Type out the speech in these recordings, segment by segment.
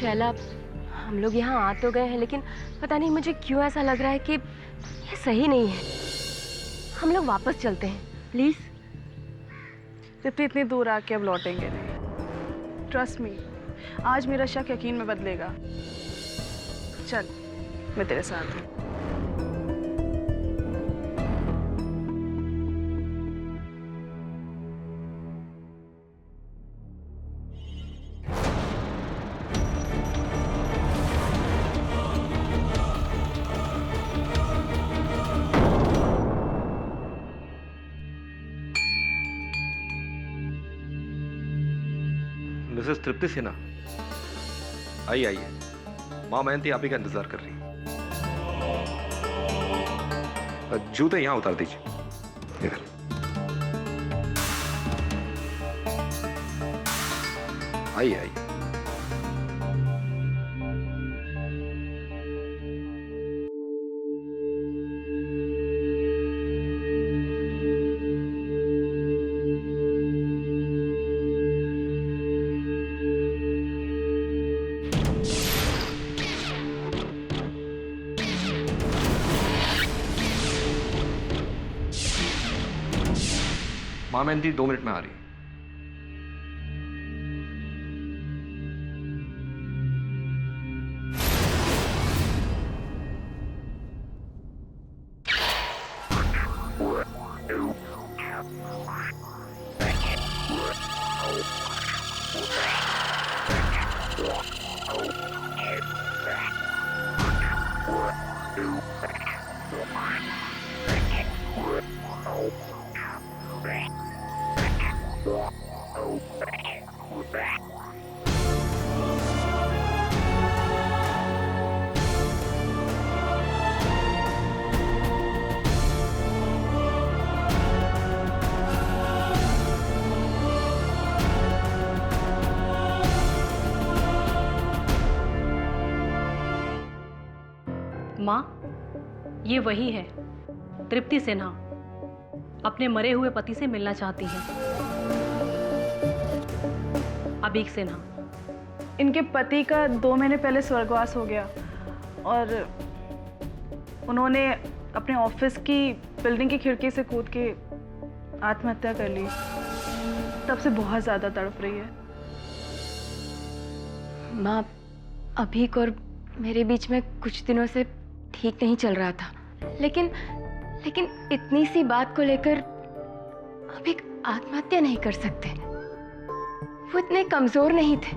शैला, हम लोग यहाँ आ तो गए हैं, लेकिन पता नहीं मुझे क्यों ऐसा लग रहा है कि ये सही नहीं है। हम लोग वापस चलते हैं प्लीज। इतनी दूर आके अब लौटेंगे नहीं। ट्रस्ट मी, आज मेरा शक यकीन में बदलेगा। चल, मैं तेरे साथ हूँ। मिसेस तृप्ति सिन्हा, आइए आइए। माँ मेहंती आप ही का इंतजार कर रही है। जूते यहाँ उतार दीजिए। इधर आइए आइए। माँ मेहंती 2 मिनट में आ रही है। माँ, ये वही है तृप्ति सिन्हा, अपने मरे हुए पति से मिलना चाहती है। अभीक सिन्हा। इनके पति का 2 महीने पहले स्वर्गवास हो गया और उन्होंने अपने ऑफिस की बिल्डिंग की खिड़की से कूद के आत्महत्या कर ली। तब से बहुत ज्यादा तड़प रही है। माँ, अभीक और मेरे बीच में कुछ दिनों से ठीक नहीं चल रहा था, लेकिन इतनी सी बात को लेकर अभीक आत्महत्या नहीं कर सकते। वो इतने कमजोर नहीं थे।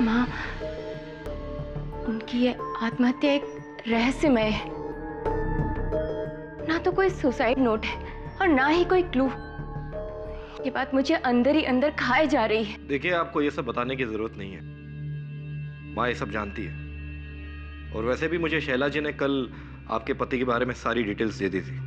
माँ, उनकी ये आत्महत्या एक रहस्यमय है। ना तो कोई सुसाइड नोट है और ना ही कोई क्लू। ये बात मुझे अंदर ही अंदर खाए जा रही है। देखिए, आपको ये सब बताने की जरूरत नहीं है। माँ ये सब जानती है। और वैसे भी मुझे शैला जी ने कल आपके पति के बारे में सारी डिटेल्स दे दी थी।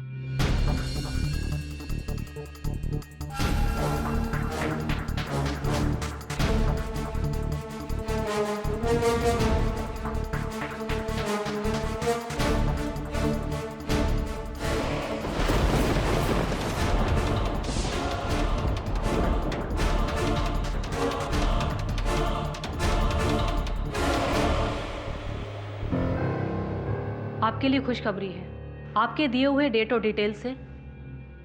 आपके लिए खुशखबरी है। आपके दिए हुए डेट और डिटेल से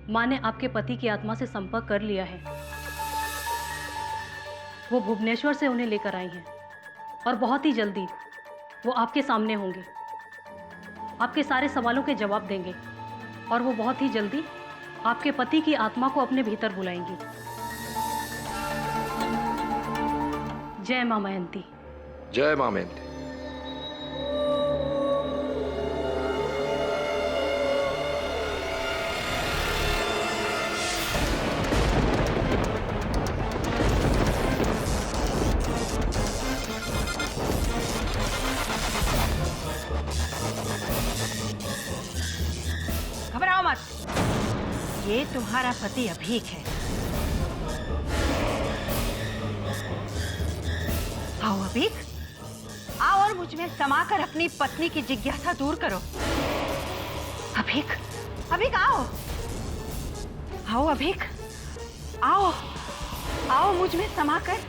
माँ ने आपके पति की आत्मा से संपर्क कर लिया है। वो भुवनेश्वर से उन्हें लेकर आई हैं और बहुत ही जल्दी वो आपके सामने होंगे, आपके सारे सवालों के जवाब देंगे और वो बहुत ही जल्दी आपके पति की आत्मा को अपने भीतर बुलाएंगी। जय माँ मेहंती। जय माँ मेहंती। घबराओ मत, ये तुम्हारा पति अभीक है। आओ अभीक, आओ और मुझ में समाकर अपनी पत्नी की जिज्ञासा दूर करो। अभीक, अभीक आओ, आओ अभीक, आओ, आओ मुझ में समाकर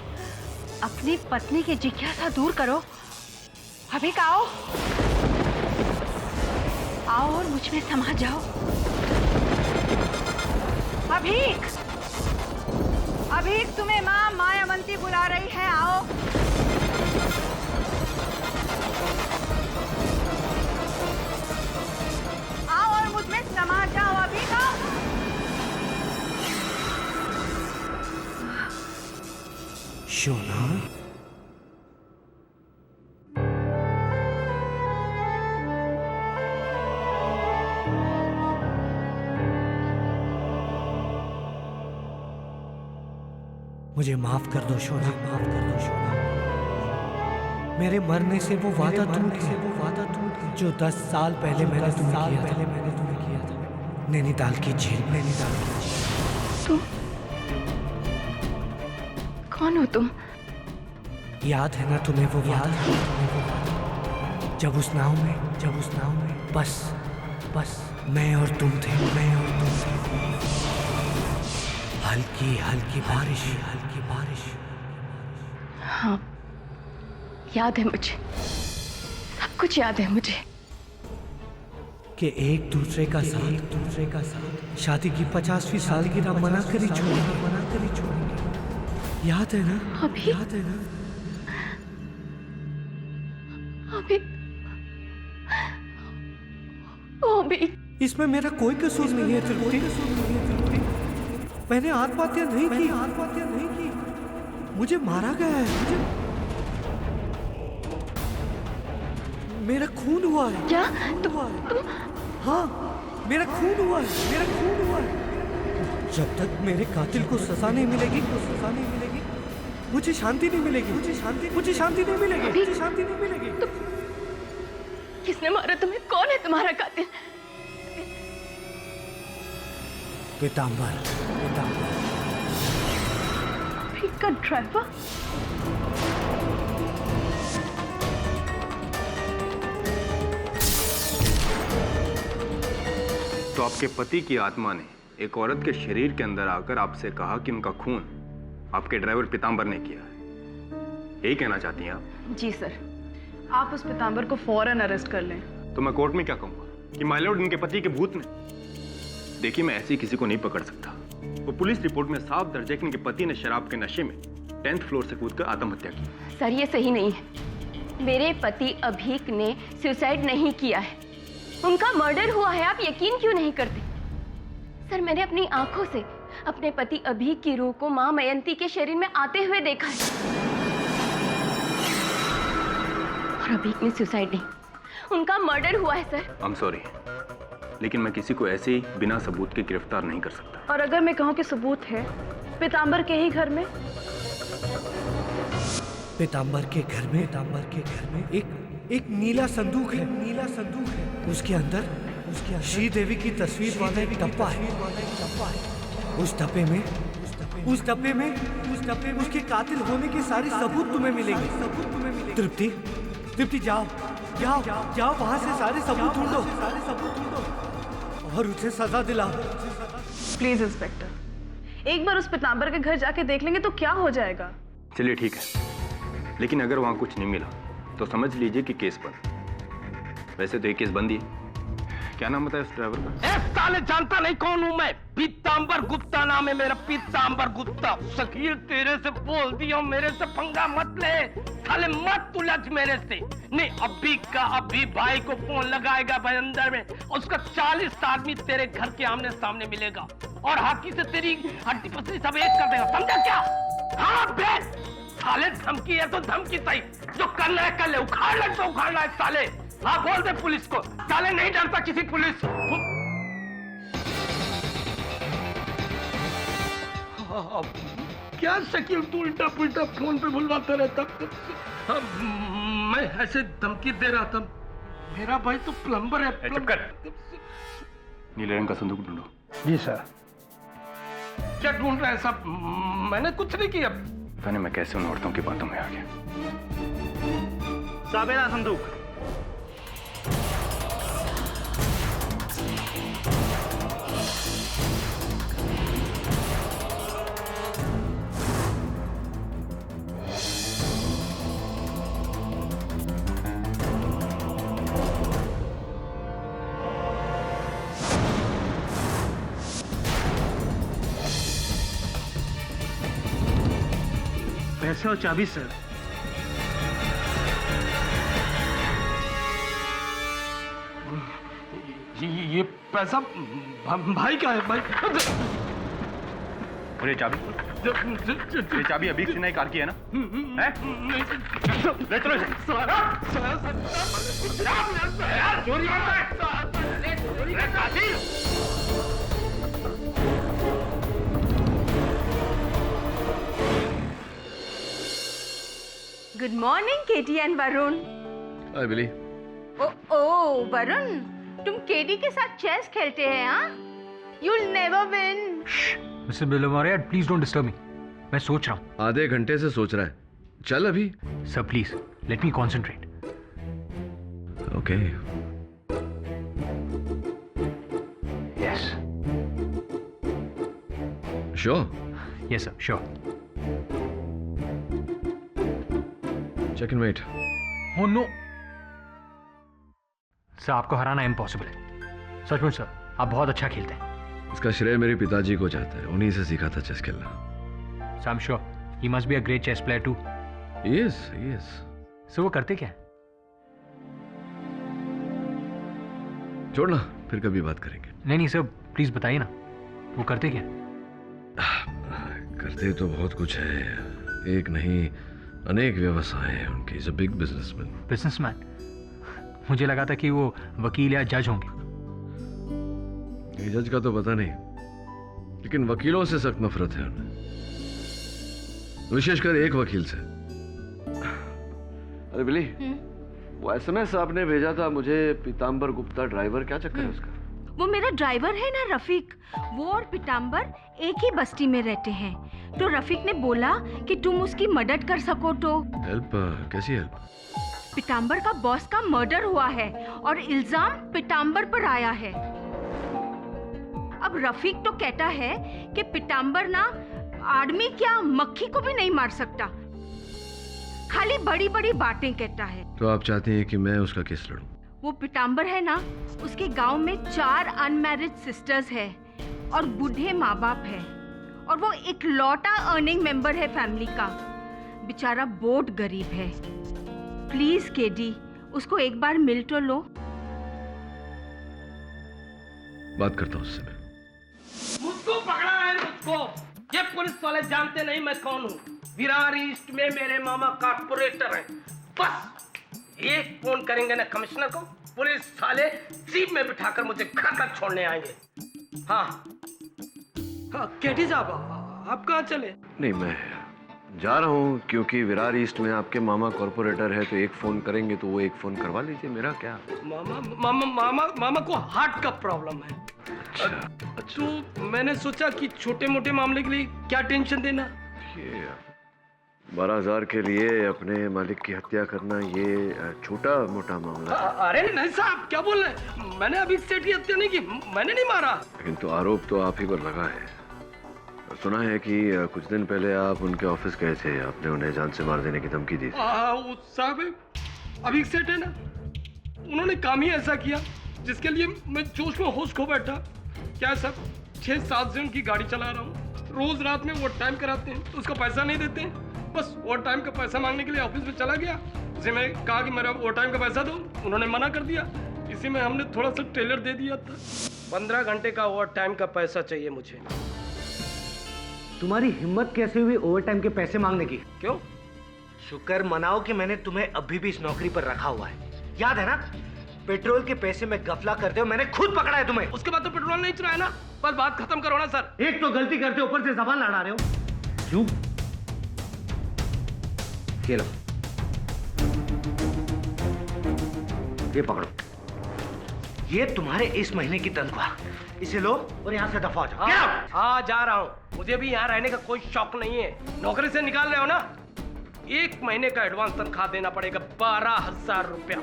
अपनी पत्नी की जिज्ञासा दूर करो अभिक आओ, आओ और मुझ में समा जाओ। अभिक, अभिक तुम्हें माँ मायावंती बुला रही है, आओ। आओ और मुझ में समा जाओ, अभिक आओ। शोना, मुझे माफ कर दो शोना, माफ कर दो शोना। मेरे मरने से वो वादा टूट गया जो 10 साल पहले मैंने तुम्हें किया था, नैनीताल की झील, नैनीताल की झील। तुम कौन हो तुम? याद है ना तुम्हें वो वादा? जब उस नाव में बस मैं और तुम थे, हल्की हल्की बारिश। हाँ, याद है मुझे, सब कुछ याद है मुझे। कि एक दूसरे का साथ शादी की 50वीं सालगिरह मनाकर ही छोड़ेंगे। याद है ना? अभी? याद है ना? अभी इसमें मेरा कोई कसूर नहीं है तृप्ति। मैंने आत्महत्या नहीं की, मुझे मारा गया है। मेरा खून हुआ है। क्या? हाँ, मेरा खून हुआ है। जब तक मेरे कातिल को सजा नहीं मिलेगी, मुझे शांति नहीं मिलेगी। किसने मारा तुम्हें? कौन है तुम्हारा कातिल? पीतांबर। अभिक का ड्राइवर? तो आपके पति की आत्मा ने एक औरत के शरीर के अंदर आकर आपसे कहा कि उनका खून आपके ड्राइवर पीतांबर ने किया है। यही कहना चाहती हैं आप? जी सर, आप उस पीतांबर को फौरन अरेस्ट कर लें। तो मैं कोर्ट में क्या कहूंगा कि माय लॉर्ड इनके पति के भूत ने? देखिए, मैं ऐसी किसी को नहीं पकड़ सकता। वो पुलिस रिपोर्ट में साफ दर्ज है कि इनके पति ने शराब के नशे में 10th फ्लोर से कूदकर आत्महत्या की। सर, ये सही नहीं है। मेरे पति अभीक ने सुसाइड नहीं किया है, उनका मर्डर हुआ है। आप यकीन क्यों नहीं करते? सर, मैंने अपनी आंखों से अपने पति अभीक की रूह को मां मयंती के शरीर में आते हुए देखा है। और अभीक ने सुसाइड नहीं, उनका मर्डर हुआ है सर। आई एम सॉरी, लेकिन मैं किसी को ऐसे ही बिना सबूत के गिरफ्तार नहीं कर सकता। और अगर मैं कहूं कि सबूत है पीतांबर के ही घर में? पीतांबर के घर में एक नीला संदूक है। उसके अंदर श्री देवी की तस्वीर वाला एक डब्बा है। उस डब्बे में उसके कातिल होने के सारे सबूत तुम्हें मिलेंगे। तृप्ति, जाओ वहां से सारे सबूत ढूंढो और उसे सजा दिलाओ। प्लीज इंस्पेक्टर, एक बार उस पीतांबर के घर जाके देख लेंगे तो क्या हो जाएगा? चलिए ठीक है, लेकिन अगर वहां कुछ नहीं मिला तो समझ लीजिए कि केस बंद। वैसे तो ये केस बंद ही है। क्या नाम बताया उस ड्राइवर का? साले जानता नहीं कौन हूं मैं। पीतांबर गुप्ता नाम है मेरा, पीतांबर गुप्ता। शकील, तेरे से बोल दिया, मेरे से पंगा मत ले साले, मत उलझ मेरे से। नहीं, अभी भाई को फोन लगाएगा भाई अंदर में, उसका 40 आदमी तेरे घर के आमने सामने मिलेगा और हाथी से तेरी हड्डी पसली सब एक कर देगा, समझा क्या? हाँ बेस, साले धमकी है तो धमकी सही, जो करना है कर ले, उखाड़ना है तो उखाड़ना है साले। हाँ बोल दे पुलिस को, साले नहीं डरता किसी पुलिस। क्या शकील तू उल्टा पुल्टा फोन पे बुलवाता रहता? मैं ऐसे धमकी दे रहा था, मेरा भाई तो प्लम्बर है। चुप कर। नीले रंग का संदूक ढूंढो। जी सर। क्या ढूंढ रहे हैं सब? मैंने कुछ नहीं किया। पता नहीं मैं कैसे उन औरतों की बातों में आ गया। साबेरा संदूक। पैसे और चाबी सर। ये पैसा भाई का है भाई। और ये चाबी अभी से नई कार की है ना? हैं? ले चलो इसे। चोरी करता है। Good morning Katie and Varun. Hi Billy. ओ वरुण, तुम केटी के साथ चेस खेलते हैं? हाँ, you'll never win. मिस्टर बिलोमारिया, प्लीज डोंट डिस्टर्ब मी। मैं सोच रहा हूँ। आधे घंटे से सोच रहा है, चल अभी। Sir please let me concentrate. Okay. Yes sure. Yes sir sure. Check in wait. हो नो सर, आपको हराना इम्पॉसिबल है। सचमुच सर, आप बहुत अच्छा खेलते हैं। इसका श्रेय मेरे पिताजी को जाता है, उन्हीं से सीखा था चेस खेलना। So I am sure he must be a great chess player too. Yes yes. So वो करते क्या है? छोड़ना, फिर कभी बात करेंगे। नहीं सर, प्लीज बताइए ना, वो करते क्या? करते तो बहुत कुछ है, एक नहीं अनेक व्यवसाय हैं उनके। Is a big businessman. Businessman? मुझे लगा था कि वो वकील या जज होंगे। ये जज का तो पता नहीं, लेकिन वकीलों से सख्त नफरत है उन्हें, विशेषकर एक वकील से। अरे बिली, वो एसएमएस आपने भेजा था मुझे, पीतांबर गुप्ता ड्राइवर, क्या चक्कर है उसका? वो मेरा ड्राइवर है ना रफीक, वो और पीतांबर एक ही बस्ती में रहते हैं। तो रफीक ने बोला कि तुम उसकी मदद कर सको तो। हेल्प? कैसी हेल्प? पीतांबर का बॉस का मर्डर हुआ है और इल्जाम पीतांबर पर आया है। अब रफीक तो कहता है कि पीतांबर ना आदमी क्या मक्खी को भी नहीं मार सकता, खाली बड़ी बड़ी बातें कहता है। तो आप चाहती हैं कि मैं उसका केस लड़ूं? वो पीतांबर है ना, उसके गांव में 4 अनमैरिड सिस्टर्स है और बूढ़े माँ बाप है, और वो इकलौता अर्निंग मेंबर है फैमिली का। बेचारा बहुत गरीब है। प्लीज केडी, उसको एक बार मिल तो लो। बात करता हूँ उससे मैं। मुझको पकड़ा है, मुझको। ये पुलिस वाले जानते नहीं मैं कौन हूँ। विरार ईस्ट में मेरे मामा कारपोरेटर हैं। बस एक फोन करेंगे ना कमिश्नर को, पुलिस साले जीप में बिठाकर मुझे घर तक छोड़ने आएंगे। हाँ केटी साहब, आप कहाँ चले? नहीं, मैं जा रहा हूँ क्योंकि विरार ईस्ट में आपके मामा कॉर्पोरेटर है, तो एक फोन करेंगे तो वो एक फोन करवा लीजिए। मेरा क्या? मामा को हार्ट का प्रॉब्लम है। अच्छा। तो मैंने सोचा कि छोटे मोटे मामले के लिए क्या टेंशन देना। ये 12,000 के लिए अपने मालिक की हत्या करना, ये छोटा मोटा मामला है। अरे नहीं साहब, क्या बोल रहे हैं? मैंने अभी सेठ की हत्या नहीं की, मैंने नहीं मारा। लेकिन तो आरोप तो आप ही पर लगा है। सुना है कि कुछ दिन पहले आप उनके ऑफिस गए थे, आपने उन्हें जान से मार देने की धमकी दी थी। साहब अभी सेठ है ना, उन्होंने काम ही ऐसा किया जिसके लिए मैं जोश में होश खो बैठा। क्या सब 6-7 से उनकी गाड़ी चला रहा हूँ, रोज रात में ओवर टाइम कराते हैं तो उसका पैसा नहीं देते हैं। बस ओवर टाइम का पैसा मांगने के लिए ऑफिस में चला गया, उसे मैं कहा कि मेरा ओवर टाइम का पैसा दो, उन्होंने मना कर दिया। इसी में हमने थोड़ा सा टेलर दे दिया था। 15 घंटे का ओवर टाइम का पैसा चाहिए मुझे। तुम्हारी हिम्मत कैसे हुई ओवर टाइम के पैसे मांगने की? क्यों? शुक्र मनाओ कि मैंने तुम्हें अभी भी इस नौकरी पर रखा हुआ है। याद है ना, पेट्रोल के पैसे में गफला करते हो, मैंने खुद पकड़ा है तुम्हें। उसके बाद तो पेट्रोल नहीं चलाया ना, बस बात खत्म करो ना सर। एक तो गलती करते हो, ऊपर से जबान लड़ा रहे हो। क्यों? ये लो, ये पकड़ो, ये तुम्हारे इस महीने की तनख्वाह, इसे लो और यहाँ से दफा हो जाओ। हाँ जा रहा हूँ, मुझे भी यहाँ रहने का कोई शौक नहीं है। नौकरी से निकाल रहे हो ना, 1 महीने का एडवांस तनख्वाह देना पड़ेगा, 12,000 रुपया।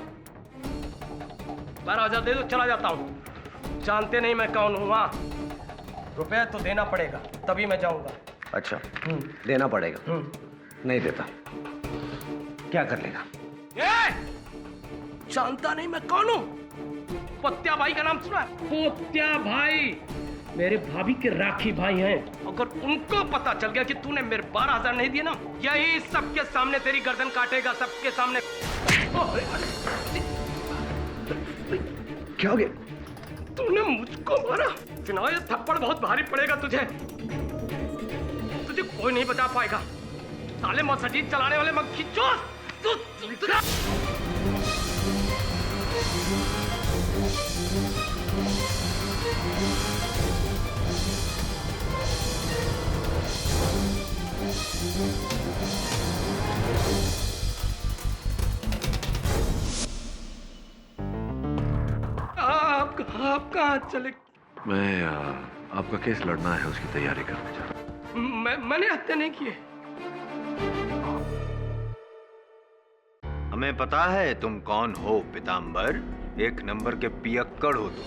12,000 दे दो, चला जाता हूँ। जानते नहीं मैं कौन हूँ। वहाँ रुपया तो देना पड़ेगा, तभी मैं जाऊँगा। अच्छा, देना पड़ेगा। नहीं देता, क्या कर लेगा? जानता नहीं मैं कौन हूँ? पत्या भाई का नाम सुना है? पत्या भाई, मेरे भाभी के राखी भाई हैं। अगर उनको पता चल गया कि तूने मेरे 12,000 नहीं दिए ना, यही सबके सामने तेरी गर्दन काटेगा, सबके सामने। क्या हो गया? तूने मुझको मारा। सिन्हा, ये थप्पड़ बहुत भारी पड़ेगा तुझे। तुझे कोई नहीं बचा पाएगा। साले मर्सिडीज चलाने वाले मक्खी चोर। तू आप कहाँ चले? मैं आपका केस लड़ना है, उसकी तैयारी करने जा रहा हूं। मैंने हत्या नहीं की है। हमें पता है तुम कौन हो पीताम्बर। एक नंबर के पियक्कड़ हो तुम।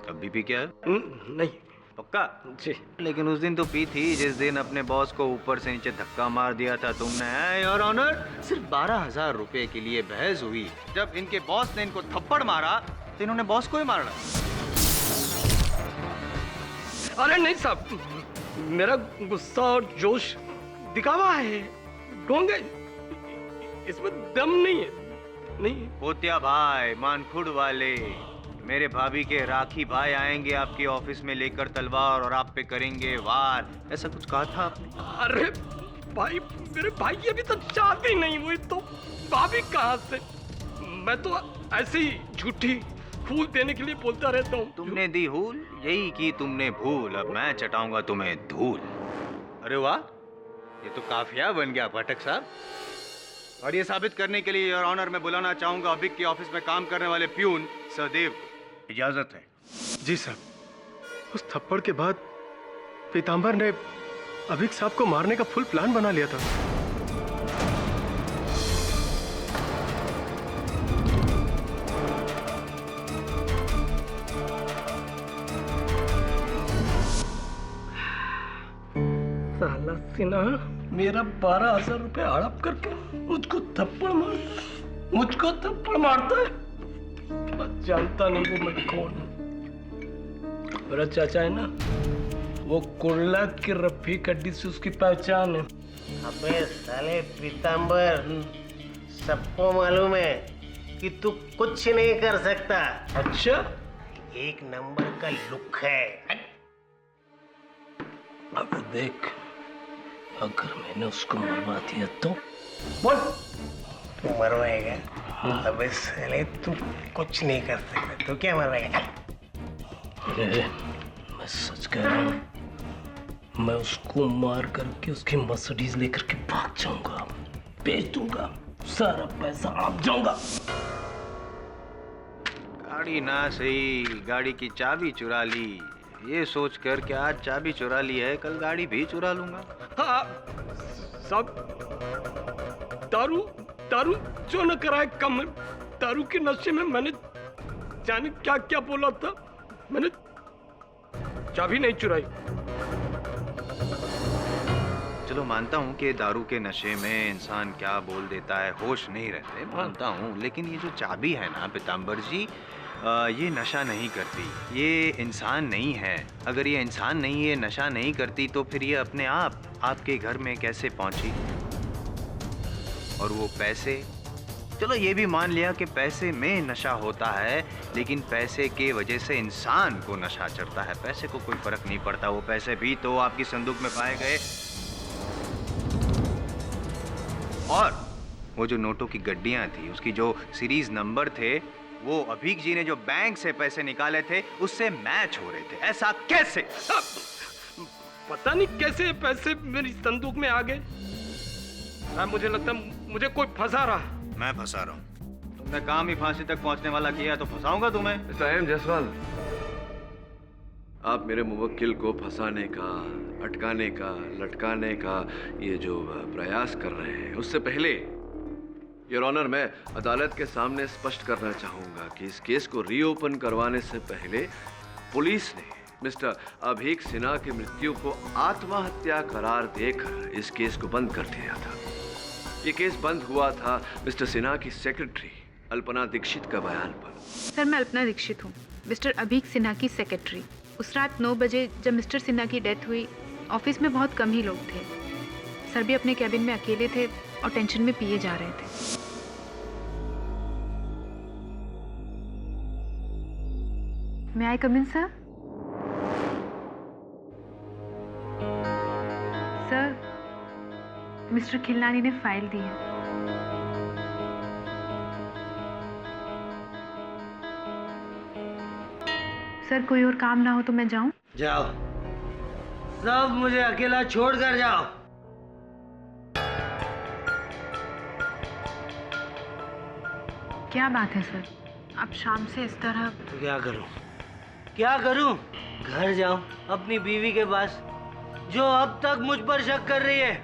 अभी भी क्या है? नहीं। पक्का? जी। लेकिन उस दिन तो पी थी जिस दिन अपने बॉस को ऊपर से नीचे धक्का मार दिया था तुमने। योर ऑनर, सिर्फ 12,000 रुपए के लिए बहस हुई। जब इनके बॉस ने इनको थप्पड़ मारा तो इन्होंने बॉस को ही मारना। अरे नहीं साहब, मेरा गुस्सा और जोश दिखावा है, ढोंगे। इसमें दम नहीं है। नहीं। पोतिया भाई, मानखुड़ वाले, मेरे भाभी के राखी भाई आएंगे आपके ऑफिस में लेकर तलवार और आप पे करेंगे वार, ऐसा कुछ कहा था आपने? अरे भाई, मेरे भाई की अभी तो शादी नहीं हुई तो भाभी कहाँ से? मैं तो ऐसे ही झूठी फूल देने के लिए बोलता रहता हूँ। तुमने दी हूल, यही की तुमने भूल। अब मैं चटाऊंगा तुम्हें धूल। अरे वाह, ये तो काफिया बन गया पाठक साहब। और ये साबित करने के लिए योर ऑनर मैं बुलाना चाहूंगा अभिक के ऑफिस में काम करने वाले प्यून सहदेव। इजाजत है? जी साहब। उस थप्पड़ के बाद पीताम्बर ने अभिक साहब को मारने का फुल प्लान बना लिया था। साला सिन्हा मेरा 12,000 रुपए हड़प करके मुझको थप्पड़ मारता है। जानता नहीं वो मैं कौन हूँ। मेरा चाचा है ना, वो कुर्ला की रफीक हड्डी से उसकी पहचान है। अबे साले पीताम्बर, सबको मालूम है कि तू कुछ नहीं कर सकता। अच्छा? एक नंबर का लुक है। अब देख, अगर मैंने उसको मरवा दिया तो बोल। तू मरवाएगा? अबे साले तू कुछ नहीं कर सकता। तू क्या मरवाएगा? मैं सच कह रहा हूँ, मैं उसको मार करके उसकी मर्सिडीज लेकर के भाग जाऊंगा, बेच दूंगा, सारा पैसा आप जाऊंगा। गाड़ी ना सही, गाड़ी की चाबी चुरा ली। ये सोच कर कि आज चाबी चुरा ली है, कल गाड़ी भी चुरा लूंगा। हाँ, सब दारू जो न कराए कम है। दारू के नशे में मैंने जाने क्या क्या बोला था। मैंने चाबी नहीं चुराई। चलो मानता हूँ कि दारू के नशे में इंसान क्या बोल देता है, होश नहीं रहते, मानता हूँ। लेकिन ये जो चाबी है ना पीताम्बर जी, ये नशा नहीं करती, ये इंसान नहीं है। अगर ये इंसान नहीं है, नशा नहीं करती, तो फिर ये अपने आप आपके घर में कैसे पहुंची? और वो पैसे, चलो ये भी मान लिया कि पैसे में नशा होता है, लेकिन पैसे के वजह से इंसान को नशा चढ़ता है। पैसे को कोई फर्क नहीं पड़ता, वो पैसे भी तो आपकी संदूक में पाए गए। और वो जो नोटों की गड्डियां थी, उसकी जो सीरीज नंबर थे, वो अभीक जी ने जो बैंक से पैसे निकाले थे उससे मैच हो रहे थे। ऐसा कैसे? पता नहीं कैसे पैसे मेरी संदूक में आ गए। मुझे लगता मुझे कोई फंसा रहा। मैं फंसा रहा हूँ? तुमने काम ही फांसी तक पहुंचने वाला किया तो फंसाऊंगा तुम्हें। साहेब जायसवाल, आप मेरे मुवक्किल को फंसाने का, अटकाने का, लटकाने का ये जो प्रयास कर रहे हैं, उससे पहले योर ऑनर मैं अदालत के सामने स्पष्ट करना चाहूंगा कि इस केस को रीओपन करवाने से पहले पुलिस ने मिस्टर अभीक सिन्हा की मृत्यु को आत्महत्या करार देकर इस केस को बंद कर दिया था। ये केस बंद हुआ था मिस्टर सिन्हा की सेक्रेटरी अल्पना दीक्षित का बयान पर। सर, मैं अल्पना दीक्षित हूँ। मिस्टर अभीक सिन्हा की सेक्रेटरी। उस रात 9 बजे जब मिस्टर सिन्हा की डेथ हुई, ऑफिस में बहुत कम ही लोग थे। सर भी अपने कैबिन में अकेले थे और टेंशन में पिए जा रहे थे। May I come in, sir? Sir, mister Khilnani ने फाइल दी है। सर, कोई और काम ना हो तो मैं जाऊं? जाओ, सब मुझे अकेला छोड़कर जाओ। क्या बात है सर, आप शाम से इस तरह? तो क्या करूं? क्या करूं? घर जाऊं अपनी बीवी के पास, जो अब तक मुझ पर शक कर रही है।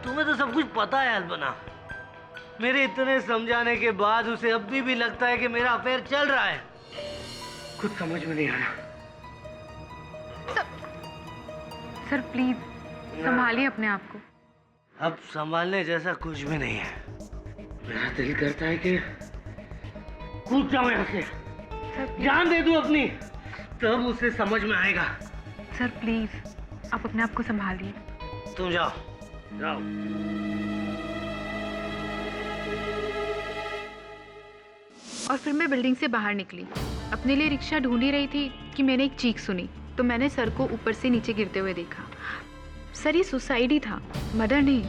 तुम्हें तो सब कुछ पता है अल्पना। मेरे इतने समझाने के बाद उसे अभी भी लगता है कि मेरा अफेयर चल रहा है। कुछ समझ में नहीं आ रहा। सर प्लीज संभालिए अपने आप को। अब संभालने जैसा कुछ भी नहीं है। मेरा दिल करता है कि कूद जाऊं यहाँ से, जान दे दूं अपनी, तब उसे समझ में आएगा। सर प्लीज आप अपने आप को संभालिए। तुम जाओ, जाओ। और फिर मैं बिल्डिंग से बाहर निकली, अपने लिए रिक्शा ढूंढ ही रही थी कि मैंने एक चीख सुनी, तो मैंने सर को ऊपर से नीचे गिरते हुए देखा। सर ये सुसाइड ही था, मर्डर नहीं।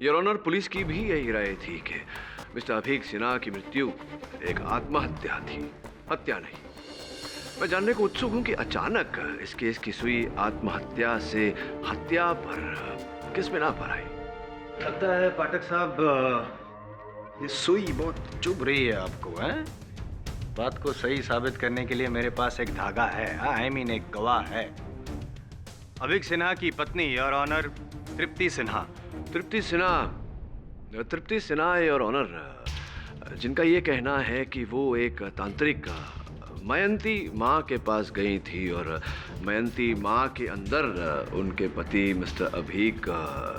योर ऑनर, पुलिस की भी यही राय थी कि मिस्टर अभीक सिन्हा की मृत्यु एक आत्महत्या थी, हत्या नहीं। मैं जानने को उत्सुक हूं कि अचानक इस केस की सुई आत्महत्या से हत्या पर किस बिना पर आई? लगता है पाठक साहब ये सुई बहुत चुभ रही है आपको, हैं? बात को सही साबित करने के लिए मेरे पास एक धागा है, आई मीन एक गवाह है। अभीक सिन्हा की पत्नी your honour Tripti Sinha. Tripti Sinha your honour, जिनका ये कहना है कि वो एक तांत्रिक मयंती माँ के पास गई थी और मयंती माँ के अंदर उनके पति मिस्टर अभीक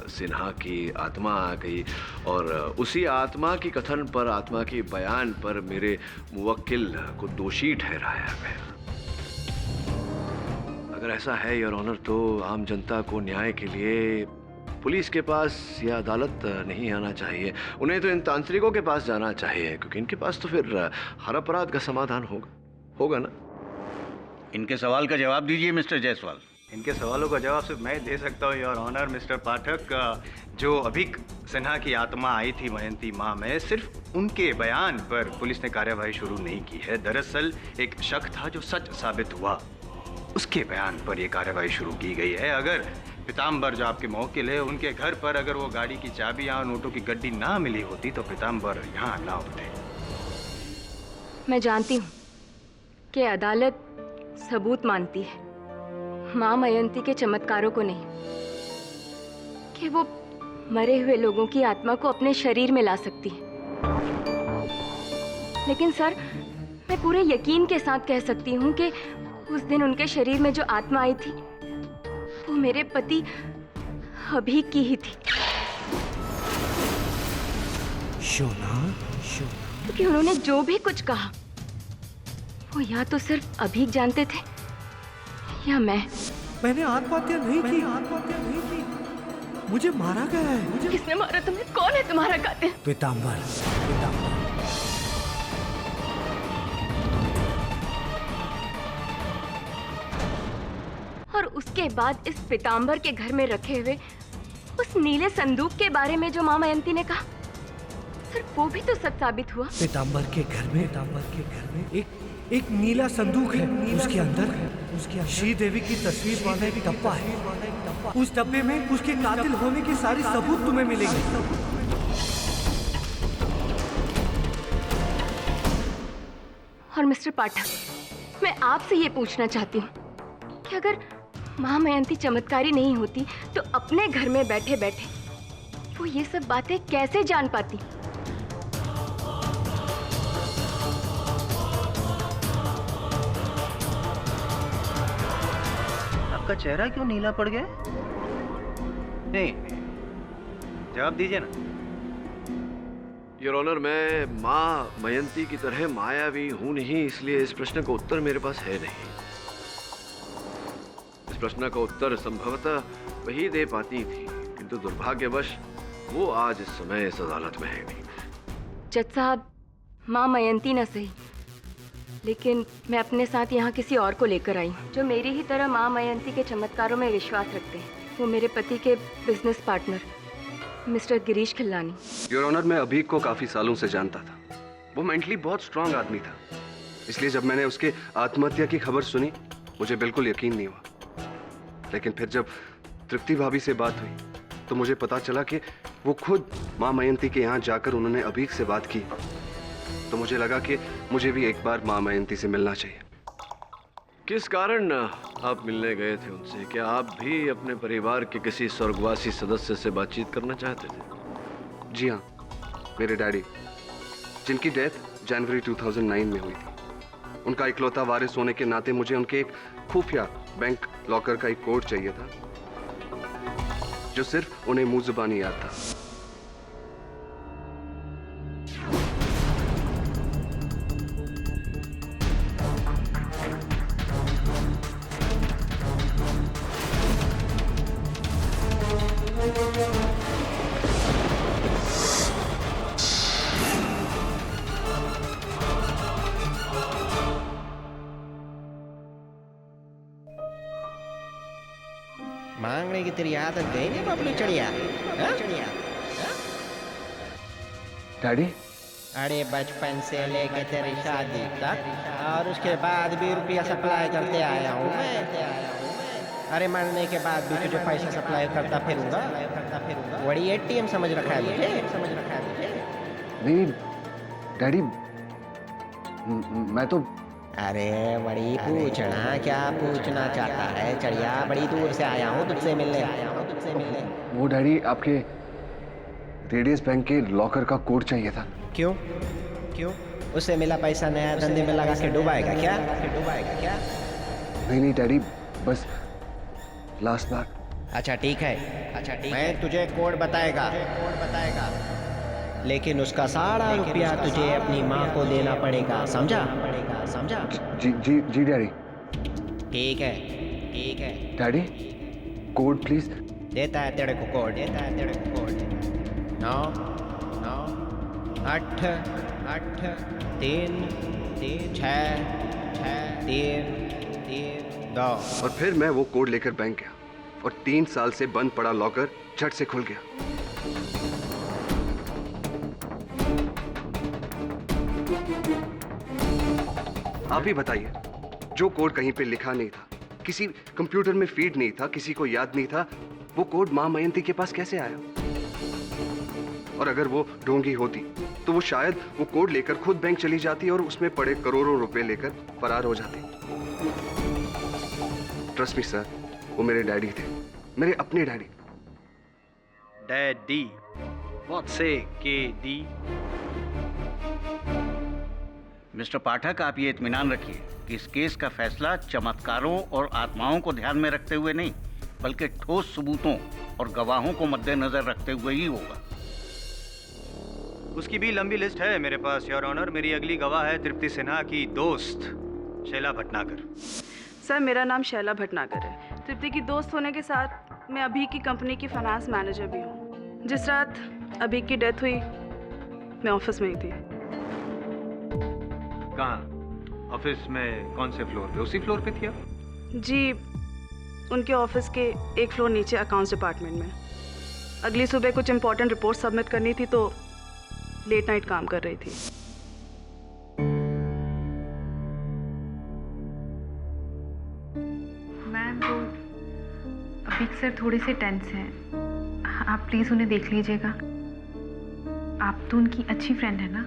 सिन्हा की आत्मा आ गई और उसी आत्मा की कथन पर, आत्मा की बयान पर मेरे मुवक्किल को दोषी ठहराया गया। अगर ऐसा है योर ऑनर, तो आम जनता को न्याय के लिए पुलिस के पास या अदालत नहीं आना चाहिए, उन्हें तो इन तांत्रिकों के पास जाना चाहिए, क्योंकि इनके पास तो फिर हर अपराध का समाधान होगा ना। इनके सवाल का जवाब दीजिए मिस्टर जायसवाल। इनके सवालों का जवाब सिर्फ मैं दे सकता हूँ योर ऑनर मिस्टर पाठक। जो अभीक सिन्हा की आत्मा आई थी मयंती माँ में, सिर्फ उनके बयान पर पुलिस ने कार्यवाही शुरू नहीं की है। दरअसल एक शक था जो सच साबित हुआ, उसके बयान पर यह कार्यवाही शुरू की गई है। अगर पीताम्बर जो आपके मौकिल है, उनके घर पर अगर वो गाड़ी की चाबी या नोटों की गड्डी ना मिली होती तो पीताम्बर यहाँ ना होते। मैं जानती हूँ कि अदालत सबूत मानती है, माँ मयंती के चमत्कारों को नहीं, कि वो मरे हुए लोगों की आत्मा को अपने शरीर में ला सकती है। लेकिन सर, मैं पूरे यकीन के साथ कह सकती हूँ कि उस दिन उनके शरीर में जो आत्मा आई थी वो मेरे पति अभीक की ही थी। शोना, क्योंकि उन्होंने जो भी कुछ कहा वो या तो सिर्फ अभीक जानते थे या मैंने आत्महत्या नहीं की, मुझे मारा गया है। किसने मारा तुम्हें? कौन है तुम्हारा कातिल? पीताम्बर। और उसके बाद इस पीताम्बर के घर में रखे हुए उस नीले संदूक के बारे में जो माँ मयंती ने कहा, सिर्फ वो भी तो सच साबित हुआ। पीताम्बर के घर में एक नीला संदूक है, उसके अंदर श्रीदेवी की तस्वीर वाला एक डब्बा है। उस डब्बे में उसके कातिल होने के सारे सबूत तुम्हें मिलेंगे। और मिस्टर पाठक, मैं आपसे ये पूछना चाहती हूँ कि अगर माँ मयंती चमत्कारी नहीं होती तो अपने घर में बैठे बैठे वो ये सब बातें कैसे जान पाती? आपका चेहरा क्यों नीला पड़ गया? नहीं, जवाब दीजिए ना। योर ऑनर, मैं माँ मयंती की तरह मायावी हूं नहीं, इसलिए इस प्रश्न का उत्तर मेरे पास है नहीं। इस प्रश्न का उत्तर संभवतः वही दे पाती थी, किंतु दुर्भाग्यवश वो आज इस समय इस अदालत में है नहीं। जज साहब, माँ मयंती न सही, लेकिन मैं अपने साथ यहाँ किसी और को लेकर आई हूँ जो मेरी ही तरह माँ मयंती के चमत्कारों में विश्वास रखते हैं। वो मेरे पति के business partner Mr Girish Khillani. Your honour, मैं अभीक को काफी सालों से जानता था। वो मेंटली बहुत स्ट्रांग आदमी था, इसलिए जब मैंने उसके आत्महत्या की खबर सुनी मुझे बिल्कुल यकीन नहीं हुआ। लेकिन फिर जब तृप्ति भाभी से बात हुई तो मुझे पता चला कि वो खुद माँ मयंती के यहाँ जाकर उन्होंने अभीक से बात की। तो मुझे लगा कि मुझे भी एक बार माँ मयंती से मिलना चाहिए। किस कारण आप मिलने गए थे उनसे? क्या आप भी अपने परिवार के किसी स्वर्गवासी सदस्य से बातचीत करना चाहते थे? जी हाँ, मेरे डैडी, जिनकी डेथ जनवरी 2009 में हुई थी। उनका इकलौता वारिस होने के नाते मुझे उनके एक खुफिया बैंक लॉकर का एक कोड चाहिए था जो सिर्फ उन्हें मुंह जुबानी याद था। मांगने की तेरी आदत गई नहीं बबलू चढ़िया? डैडी, अरे बचपन से लेके तेरी शादी तक और उसके बाद भी रुपया सप्लाई करते आया हूँ मैं। अरे मरने के बाद भी तुझे पैसा सप्लाई करता फिरूंगा। बड़ी एटीएम समझ रखा है मुझे। नहीं डैडी, मैं तो अरे बड़ी पूछना, क्या पूछना चाहता है चढ़िया? बड़ी दूर से आया हूँ तुझसे मिलने। वो डैडी, आपके रेडियस बैंक के लॉकर का कोड चाहिए था। क्यों? उससे मिला पैसा नया धंधे में लगा के डुबाएगा क्या? नहीं डैडी, बस लास्ट बार। अच्छा ठीक है, मैं तुझे कोड बताएगा, लेकिन उसका सारा रुपया तुझे अपनी माँ को देना पड़ेगा, समझा? जी डैडी। ठीक है डैडी, कोड प्लीज। देता है तेरे को कोड। 9 8 3 6 3 2। और फिर मैं वो कोड लेकर बैंक गया और 3 साल से बंद पड़ा लॉकर झट से खुल गया। आप ही बताइए, जो कोड कहीं पे लिखा नहीं था, किसी कंप्यूटर में फीड नहीं था, किसी को याद नहीं था, वो कोड मां मयंती के पास कैसे आया? और अगर वो ढोंगी होती तो वो शायद वो कोड लेकर खुद बैंक चली जाती और उसमें पड़े करोड़ों रुपए लेकर फरार हो जाती। ट्रस्ट मी सर, वो मेरे डैडी थे, मेरे अपने डैडी। डैडी, व्हाट से KD? मिस्टर पाठक, आप ये इत्मीनान रखिए कि इस केस का फैसला चमत्कारों और आत्माओं को ध्यान में रखते हुए नहीं, बल्कि ठोस सबूतों और गवाहों को मद्देनजर रखते हुए ही होगा। उसकी भी लंबी लिस्ट है मेरे पास, योर ऑनर। मेरी अगली गवाह है तृप्ति सिन्हा की दोस्त शैला भटनागर। सर, मेरा नाम शैला भटनागर है। तृप्ति की दोस्त होने के साथ मैं अभी की कंपनी की फाइनेंस मैनेजर भी हूँ। जिस रात अभी की डेथ हुई मैं ऑफिस में ही थी। कहाँ? ऑफिस में? कौन से फ्लोर पे? उसी फ्लोर पे थी आप? जी, उनके ऑफिस के एक फ्लोर नीचे अकाउंट्स डिपार्टमेंट में। अगली सुबह कुछ इंपॉर्टेंट रिपोर्ट सबमिट करनी थी तो लेट नाइट काम कर रही थी। मैम, वो अभी सर थोड़े से टेंस हैं, आप प्लीज़ उन्हें देख लीजिएगा। आप तो उनकी अच्छी फ्रेंड है ना?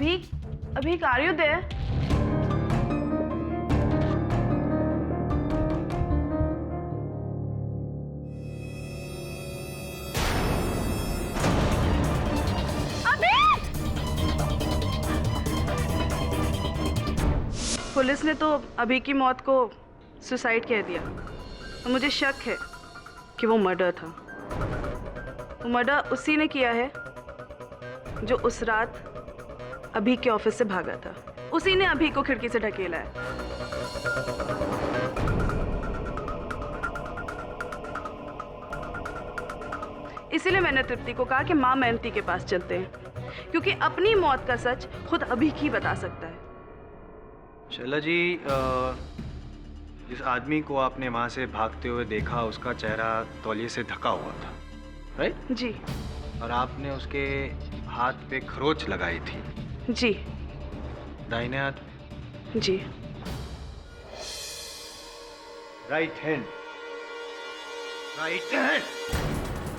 अभी आर यू देयर? पुलिस ने तो अभी की मौत को सुसाइड कह दिया और मुझे शक है कि वो मर्डर था। वो मर्डर उसी ने किया है जो उस रात अभी के ऑफिस से भागा था। उसी ने अभी को खिड़की से ढकेला है। इसीलिए मैंने तृप्ति को कहा कि माँ मेहनती के पास चलते हैं, क्योंकि अपनी मौत का सच खुद अभी ही बता सकता है। शैला जी, जिस आदमी को आपने वहां से भागते हुए देखा उसका चेहरा तौलिए से ढका हुआ था, राइट? जी। और आपने उसके हाथ पे खरोच लगाई थी? जी। दाहिने हाथ? जी। Right hand? Right hand?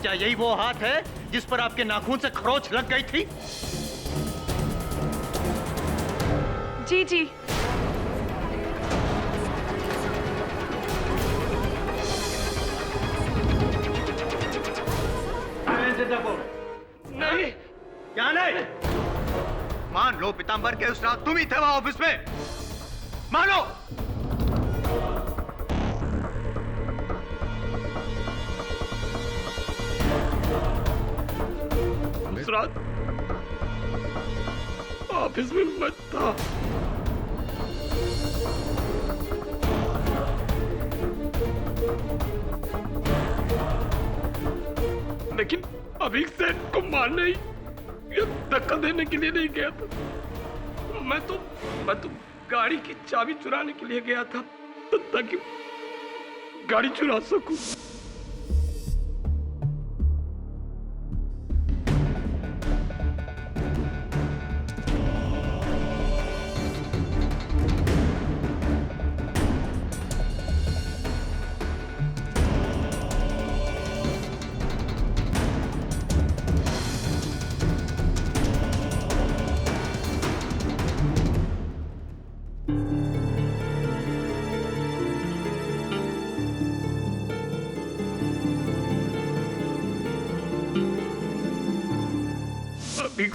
क्या यही वो हाथ है जिस पर आपके नाखून से खरोच लग गई थी? जी जी। नहीं। क्या नहीं? मान लो पीतांबर के उस रात तुम ही थे वहां ऑफिस में। मानो। उस रात ऑफिस में मैं था। लेकिन अभी सेठ को मारने या धक्का देने के लिए नहीं गया था। मैं तो गाड़ी की चाबी चुराने के लिए गया था, ताकि गाड़ी चुरा सकूं।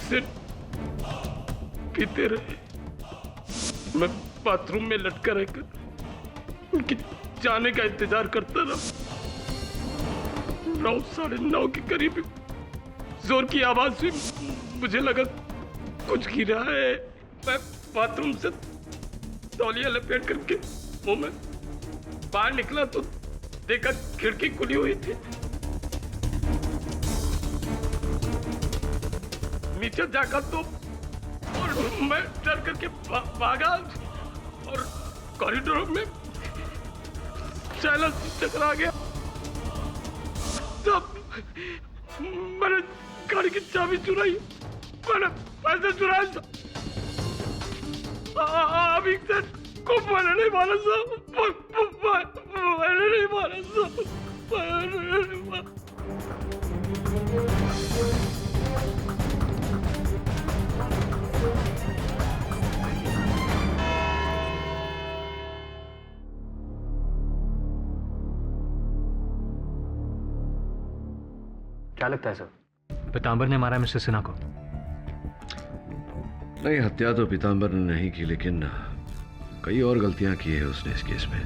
से पीते रहे। मैं बाथरूम में लटका रहकर उनके जाने का इंतजार करता रहा। 9, 9:30 के करीब जोर की आवाज हुई। मुझे लगा कुछ गिरा है। मैं बाथरूम से तौलिया लपेट करके मुंह में बाहर निकला तो देखा खिड़की खुली हुई थी। नीचे जाकर तो और मैं डर करके भागा और कॉरिडोर में शैला से टकरा गया। तब मैंने गाड़ी की चाबी चुराई, मैंने पैसे चुराए। अभी से को मैंने नहीं मारा साहब, मैंने नहीं मारा साहब, मैंने नहीं मारा। क्या लगता है सर, पीतांबर ने मारा मिस्टर सिन्हा को? नहीं, हत्या तो पीतांबर ने नहीं की, लेकिन कई और गलतियां की है उसने इस केस में।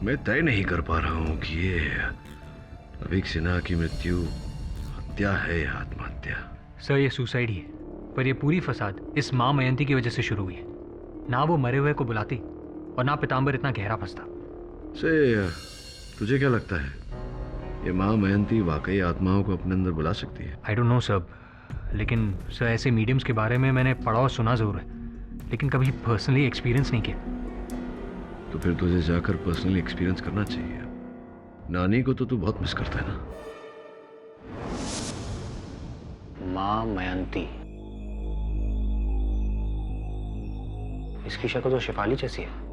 मैं तय नहीं कर पा रहा हूं कि ये अभिक सिन्हा की मृत्यु हत्या है या आत्महत्या। सर ये सुसाइड ही है, पर ये पूरी फसाद इस माँ मयंती की वजह से शुरू हुई है। ना वो मरे हुए को बुलाती और ना पीतांबर इतना गहरा फंसता। से तुझे क्या लगता है, ये माँ मयंती वाकई आत्माओं को अपने अंदर बुला सकती है? आई डोंट नो सर, लेकिन सर ऐसे मीडियम्स के बारे में मैंने पढ़ा और सुना जरूर है, लेकिन कभी पर्सनली एक्सपीरियंस नहीं किया। तो फिर तुझे जाकर पर्सनली एक्सपीरियंस करना चाहिए। नानी को तो तू बहुत मिस करता है ना। माँ मयंती, इसकी शक्ल तो शिफाली जैसी है।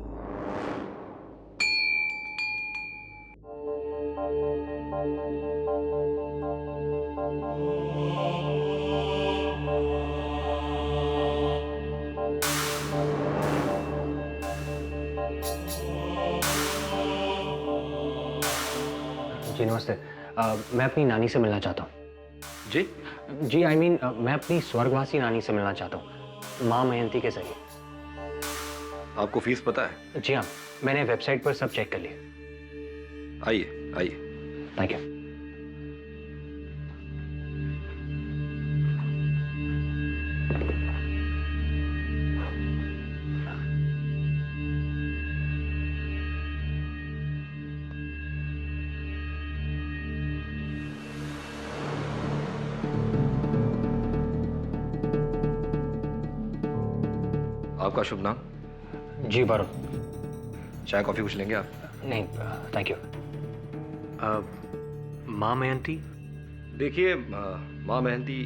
जी नमस्ते। मैं अपनी नानी से मिलना चाहता हूँ। जी जी आई मीन मैं अपनी स्वर्गवासी नानी से मिलना चाहता हूँ, माँ मयंती के जरिए। आपको फीस पता है? जी हाँ, मैंने वेबसाइट पर सब चेक कर लिया। आइए आइए। Thank you. आपका शुभ नाम? जी वरुण। चाय कॉफी कुछ लेंगे आप? नहीं थैंक यू। माँ मयंती? देखिए माँ मयंती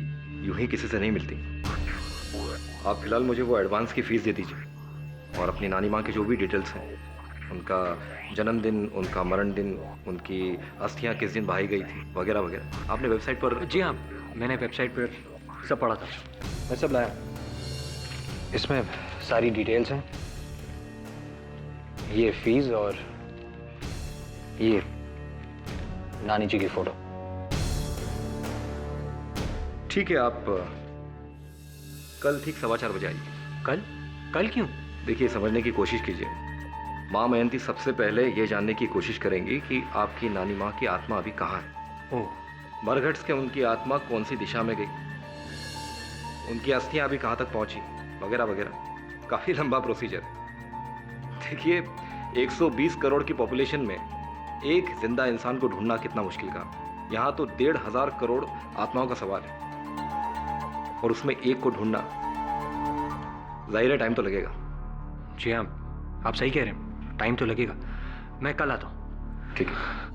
यूं ही किसी से नहीं मिलती। आप फिलहाल मुझे वो एडवांस की फीस दे दीजिए और अपनी नानी माँ की जो भी डिटेल्स हैं, उनका जन्मदिन, उनका मरण दिन, उनकी अस्थियाँ किस दिन बहाई गई थी, वगैरह वगैरह। आपने वेबसाइट पर? जी हाँ, मैंने वेबसाइट पर सब पढ़ा था। मैं सब लाया। इसमें सारी डिटेल्स हैं, ये फीस और ये नानी जी की फोटो। ठीक है, आप कल ठीक 4:15 बजे आइए। कल? कल क्यों? देखिए समझने की कोशिश कीजिए। माँ मयंती सबसे पहले ये जानने की कोशिश करेंगी कि आपकी नानी माँ की आत्मा अभी कहाँ है। ओह। मरघट्स के उनकी आत्मा कौन सी दिशा में गई, उनकी अस्थियाँ अभी कहाँ तक पहुँची, वगैरह वगैरह। काफ़ी लंबा प्रोसीजर है। देखिए 120 करोड़ की पॉपुलेशन में एक जिंदा इंसान को ढूंढना कितना मुश्किल का। यहाँ तो 1,500 करोड़ आत्माओं का सवाल है और उसमें एक को ढूंढना, जाहिर है टाइम तो लगेगा। जी हाँ, आप सही कह रहे हैं, टाइम तो लगेगा। मैं कल आता हूँ। ठीक है।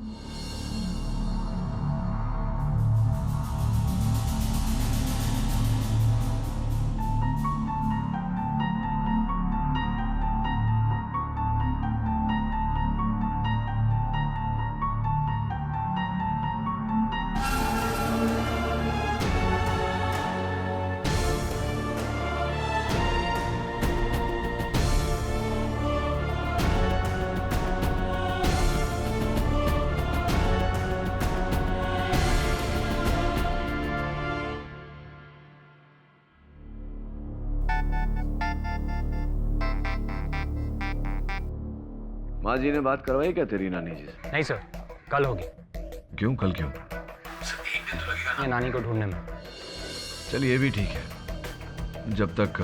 माँ जी ने बात करवाई क्या तेरी नानी जी से? नहीं सर, कल होगी। क्यों कल क्यों? ये नानी को ढूंढने में। चलिए ये भी ठीक है। जब तक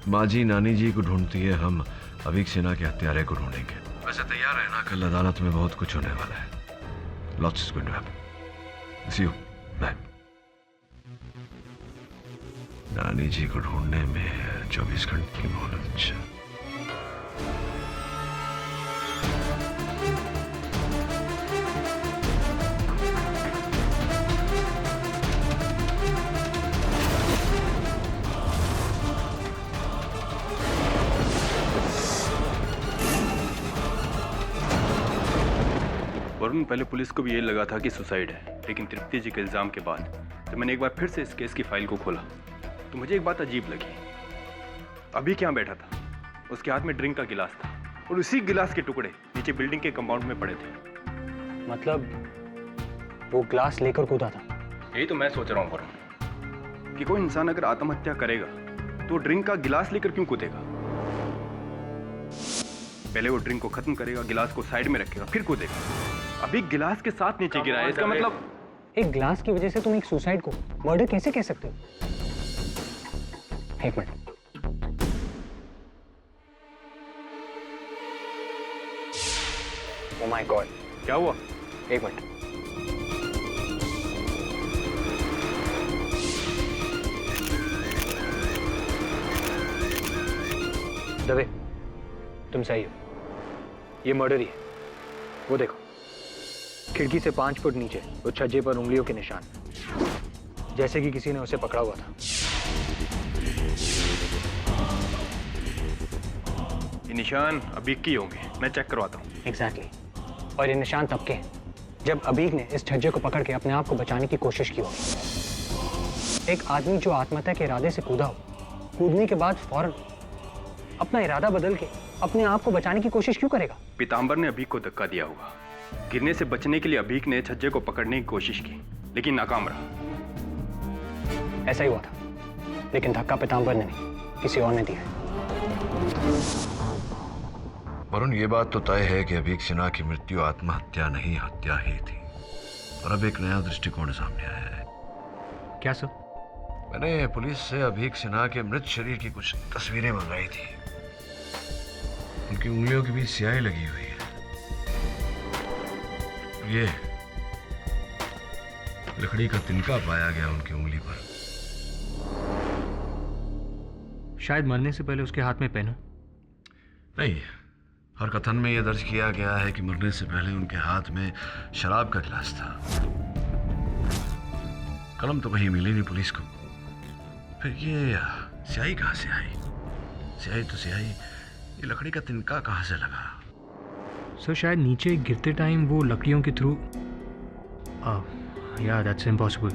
माँ जी नानी जी को ढूंढती है, हम अभिक सिन्हा के हत्यारे को ढूंढेंगे। वैसे तैयार है ना, कल अदालत में बहुत कुछ होने वाला है। Lots is going to happen. See you. Bye. नानी जी को ढूंढने में 24 घंटे की मोहलत। वरुण, पहले पुलिस को भी ये लगा था कि सुसाइड है, लेकिन तृप्ति जी के इल्जाम के बाद जब मैंने एक बार फिर से इस केस की फाइल को खोला तो मुझे एक बात अजीब लगी। अभी क्या बैठा था, उसके हाथ में ड्रिंक का गिलास था और उसी गिलास के टुकड़े नीचे बिल्डिंग के कंपाउंड में पड़े थे। मतलब वो ग्लास लेकर कूदा था? यही तो मैं सोच रहा हूँ वरुण, कि कोई इंसान अगर आत्महत्या करेगा तो ड्रिंक का गिलास लेकर क्यों कूदेगा? पहले वो ड्रिंक को खत्म करेगा, गिलास को साइड में रखेगा, फिर कूदेगा। अभी गिलास के साथ नीचे गिरा है, इसका मतलब एक ग्लास की वजह से तुम एक सुसाइड को मर्डर कैसे कह सकते हो? एक मिनट। ओह माय गॉड, क्या हुआ? एक मिनट। दबे, तुम सही हो, ये मर्डर ही है। वो देखो, खिड़की से 5 फुट नीचे उस छज्जे पर उंगलियों के निशान, जैसे कि किसी ने उसे पकड़ा हुआ था। ये निशान अबीक की होंगे, मैं चेक करवाता हूँ। एग्जैक्टली। और ये निशान तब के हैं जब अबीक ने इस छज्जे को पकड़ के अपने आप को बचाने की कोशिश की होगी। एक आदमी जो आत्महत्या के इरादे से कूदा हो, कूदने के बाद फौरन अपना इरादा बदल के अपने आप को बचाने की कोशिश क्यों करेगा? पीताम्बर ने अबीक को धक्का दिया होगा गिरने से बचने के लिए अभीक ने छज्जे को पकड़ने की कोशिश की, लेकिन नाकाम रहा। ऐसा ही हुआ था, लेकिन धक्का पीताम्बर ने नहीं, किसी और ने दिया है। वरुण, ये बात तो तय है कि अभीक सिन्हा की मृत्यु आत्महत्या नहीं, हत्या ही थी। और अब एक नया दृष्टिकोण सामने आया है। क्या सर? मैंने पुलिस से अभीक सिन्हा के मृत शरीर की कुछ तस्वीरें मंगाई थी। उनकी उंगलियों के बीच स्याही लगी हुई है। ये लकड़ी का तिनका पाया गया उनकी उंगली पर। शायद मरने से पहले उसके हाथ में पेन हो। नहीं, हर कथन में यह दर्ज किया गया है कि मरने से पहले उनके हाथ में शराब का गिलास था। कलम तो कहीं मिली नहीं पुलिस को। फिर ये स्याही कहाँ से आई? स्याही तो स्याही, ये लकड़ी का तिनका कहाँ से लगा? सर शायद नीचे गिरते टाइम वो लकड़ियों के थ्रू, या दैट्स इम्पॉसिबल,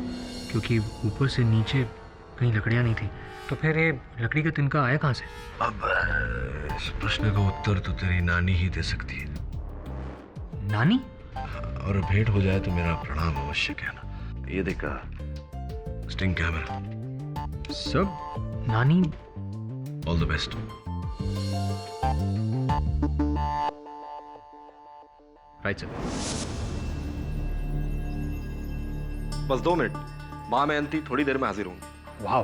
क्योंकि ऊपर से नीचे कहीं लकड़ियाँ नहीं थी। तो फिर ये लकड़ी का तिनका आया कहाँ से? अब इस प्रश्न का उत्तर तो तेरी नानी ही दे सकती है। नानी? और भेंट हो जाए तो मेरा प्रणाम अवश्य कहना। ये देखा स्टिंग कैमरा। सब नानी। All the best. Right sir. बस 2 मिनट, माँ मैं अंती थोड़ी देर में हाजिर हूँ। वाह।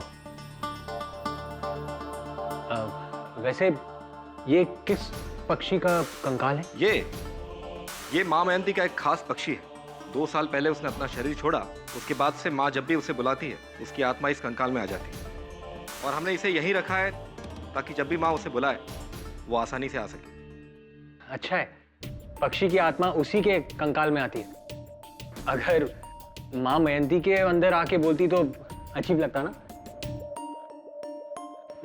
वैसे ये किस पक्षी का कंकाल है? ये माँ मयंती का एक खास पक्षी है। 2 साल पहले उसने अपना शरीर छोड़ा। उसके बाद से माँ जब भी उसे बुलाती है, उसकी आत्मा इस कंकाल में आ जाती है। और हमने इसे यहीं रखा है ताकि जब भी माँ उसे बुलाए वो आसानी से आ सके। अच्छा है, पक्षी की आत्मा उसी के कंकाल में आती है। अगर माँ मयंती के अंदर आके बोलती तो अजीब लगता ना।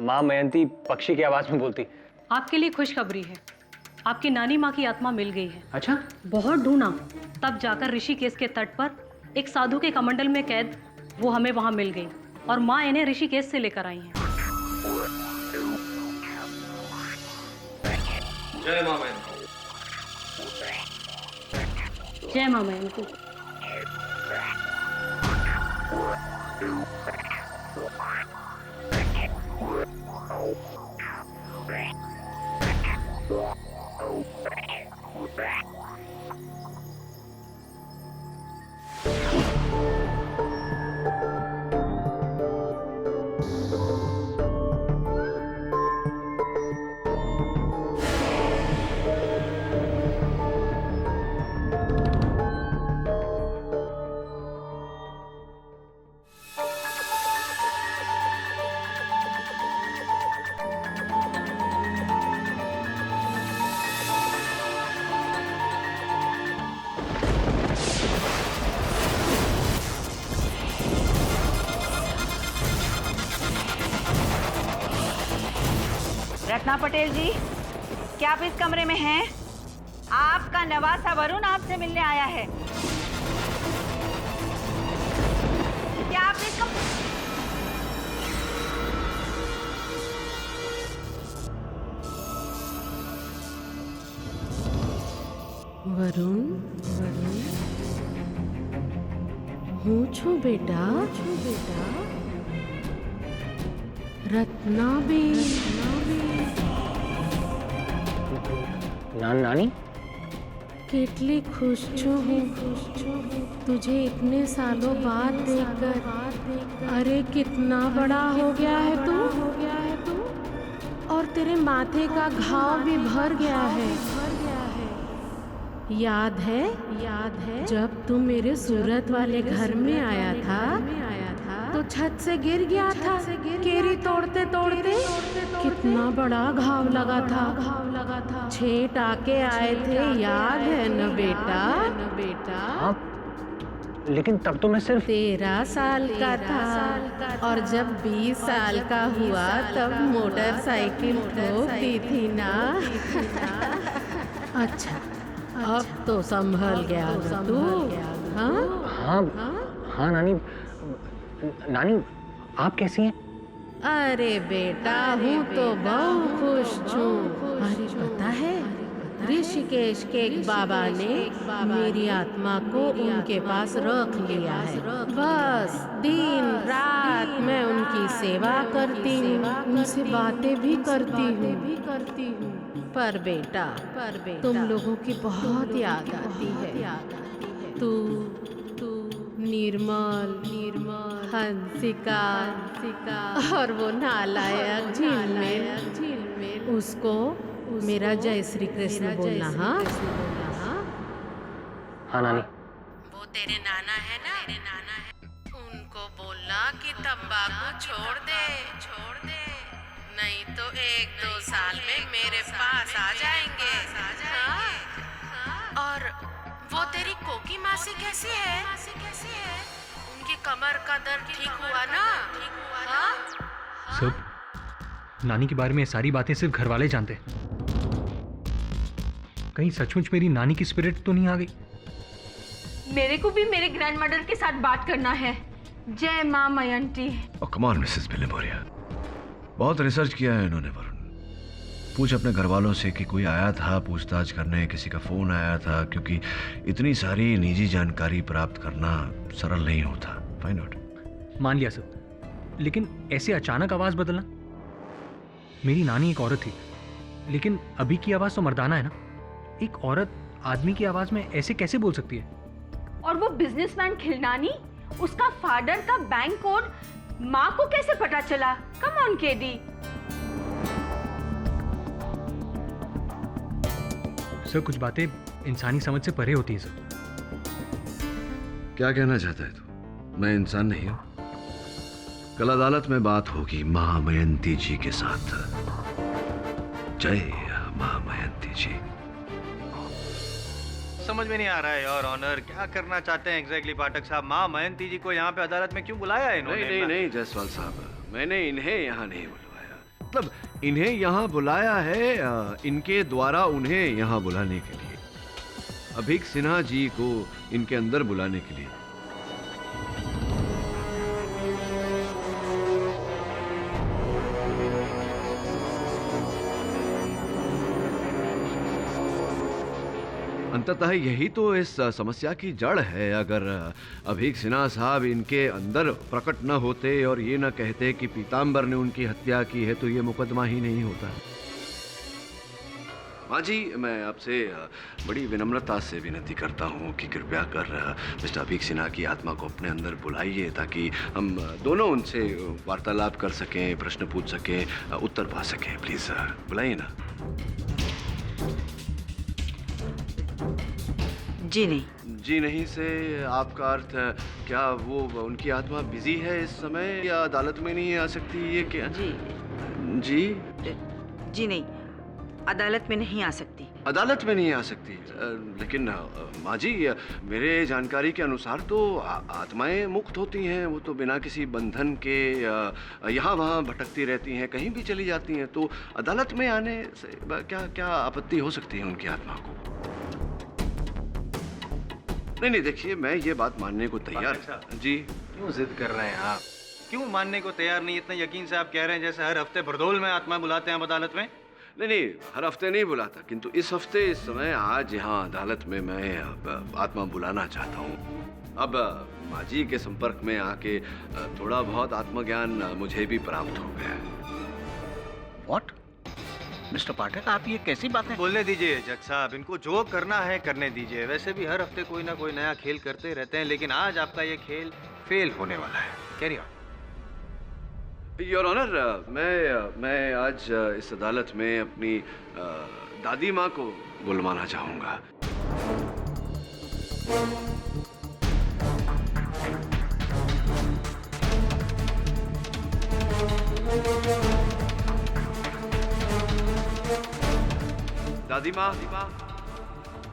माँ मयंती पक्षी की आवाज में बोलती। आपके लिए खुशखबरी है, आपकी नानी माँ की आत्मा मिल गई है। अच्छा? बहुत ढूंढा, तब जाकर ऋषिकेश के तट पर एक साधु के कमंडल में कैद वो हमें वहां मिल गई और माँ इन्हें ऋषिकेश से लेकर आई हैं। जय माँ मयंती। जय माँ मयंती। रत्ना पटेल जी, क्या आप इस कमरे में हैं? आपका नवासा वरुण आपसे मिलने आया है। क्या आप इस वरुण, वरुण, હું છું બેટા, रत्नाबेन। नानी? कितनी खुश हूँ तुझे इतने सालों बाद देखकर। अरे कितना बड़ा हो गया है तू, और तेरे माथे का घाव भी भर गया है। याद है जब तू मेरे सूरत वाले घर में आया था तो छत से गिर गया था केरी तोड़ते तोड़ते। कितना बड़ा घाव लगा था। 6 टाके आए थे, याद है न बेटा? हाँ, लेकिन तब तो मैं सिर्फ 13 साल का था, और जब 20 साल का हुआ तब मोटरसाइकिल ठोक दी थी ना। अच्छा, अब तो संभल गया तू? हाँ नानी। नानी आप कैसी हैं? अरे बेटा, हूँ तो बहुत खुश हूँ। अरे पता है ऋषिकेश के एक बाबा ने मेरी आत्मा को उनके पास रख लिया है। बस दिन रात मैं उनकी सेवा करती हूँ, उनसे बातें भी करती हूँ। पर बेटा तुम लोगों की बहुत याद आती है। तू निर्मल हंसिका और वो नालायक झिलमिल, उसको मेरा जय श्री कृष्ण बोलना। हाँ हाँ नानी। वो तेरे नाना है ना, उनको बोलना कि तंबाकू छोड़ दे, नहीं तो 1-2 साल में मेरे पास आ जाएंगे। हाँ? और वो तेरी कोकी मासी कैसी है? उनकी कमर का दर्द ठीक हुआ ना? हाँ? सब नानी के बारे में सारी बातें सिर्फ घर वाले जानते। कहीं सचमुच मेरी नानी की स्पिरिट तो नहीं आ गई? मेरे को भी मेरे ग्रैंडमदर के साथ बात करना है। जय माँ मयंती। और कम ऑन मिसेस बिलेमोरिया, बहुत रिसर्च किया है इन्होंने वरुण। पूछ अपने घर वालों से कि कोई आया था पूछताछ करने, किसी का फोन आया था, क्योंकि इतनी सारी निजी जानकारी प्राप्त करना सरल नहीं होता। Find out. मान लिया सब, लेकिन ऐसे अचानक आवाज बदलना। मेरी नानी एक औरत थी, लेकिन अभी की आवाज तो मर्दाना है ना। एक औरत आदमी की आवाज में ऐसे कैसे बोल सकती है? और वो बिजनेसमैन खिलनानी, उसका फादर का बैंक कोड माँ को कैसे पता चला? Come on KD. सर कुछ बातें इंसानी समझ से परे होती हैं सर। क्या कहना चाहता है तू? मैं इंसान नहीं हूं? कल अदालत में बात होगी महामयंती जी के साथ। जय महामयंती जी। समझ में नहीं आ रहा है योर ऑनर, क्या करना चाहते हैं एग्जैक्टली पाठक साहब? माँ मयंती जी को यहाँ पे अदालत में क्यों बुलाया है इन्होंने? नहीं जायसवाल साहब, मैंने इन्हें यहाँ नहीं बुलवाया। मतलब इन्हें यहाँ बुलाया है इनके द्वारा उन्हें यहाँ बुलाने के लिए, अभीक सिन्हा जी को इनके अंदर बुलाने के लिए। अंततः यही तो इस समस्या की जड़ है। अगर अभीक सिन्हा साहब इनके अंदर प्रकट न होते और ये न कहते कि पीताम्बर ने उनकी हत्या की है, तो ये मुकदमा ही नहीं होता। माँ जी, मैं आपसे बड़ी विनम्रता से विनती करता हूँ कि कृपया कर मिस्टर अभीक सिन्हा की आत्मा को अपने अंदर बुलाइए, ताकि हम दोनों उनसे वार्तालाप कर सकें, प्रश्न पूछ सकें, उत्तर पा सकें। प्लीज बुलाइए ना। जी नहीं से आपका अर्थ क्या वो उनकी आत्मा बिजी है इस समय, या अदालत में नहीं आ सकती? ये क्या? जी नहीं, अदालत में नहीं आ सकती। अदालत में नहीं आ सकती? लेकिन माँ जी, मेरे जानकारी के अनुसार तो आत्माएं मुक्त होती हैं, वो तो बिना किसी बंधन के यहाँ वहाँ भटकती रहती हैं, कहीं भी चली जाती हैं। तो अदालत में आने से क्या आपत्ति हो सकती है उनकी आत्मा को? नहीं, देखिए मैं ये बात मानने को तैयार। जी क्यों जिद कर रहे हैं आप? क्यों मानने को तैयार नहीं? इतने यकीन से आप कह रहे हैं जैसे हर हफ्ते भरदौल में आत्मा बुलाते हैं अदालत में। नहीं, हर हफ्ते नहीं बुलाता, किंतु इस हफ्ते इस समय आज यहाँ अदालत में मैं आत्मा बुलाना चाहता हूँ। अब माँ जी के संपर्क में आके थोड़ा बहुत आत्मज्ञान मुझे भी प्राप्त हो गया है। व्हाट? मिस्टर पाठक, आप ये कैसी बातें? बोलने दीजिए जज साहब, इनको जो करना है करने दीजिए। वैसे भी हर हफ्ते कोई ना कोई नया खेल करते रहते हैं, लेकिन आज आपका ये खेल फेल होने वाला है। Carry on. योर ऑनर, मैं आज इस अदालत में अपनी दादी माँ को बुलवाना चाहूँगा।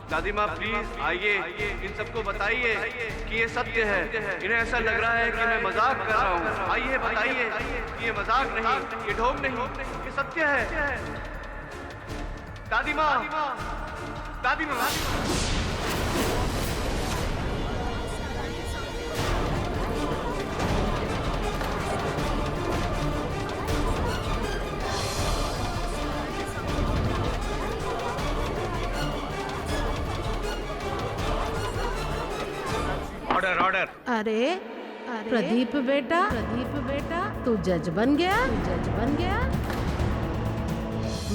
दादी माँ प्लीज आइए, इन सबको बताइए कि ये सत्य है। इन्हें ऐसा लग रहा है कि मैं मजाक कर रहा हूँ। आइए बताइए कि ये मजाक नहीं, ये ढोंग नहीं, ये सत्य है। दादी माँ। Order order. अरे प्रदीप बेटा तू जज बन गया।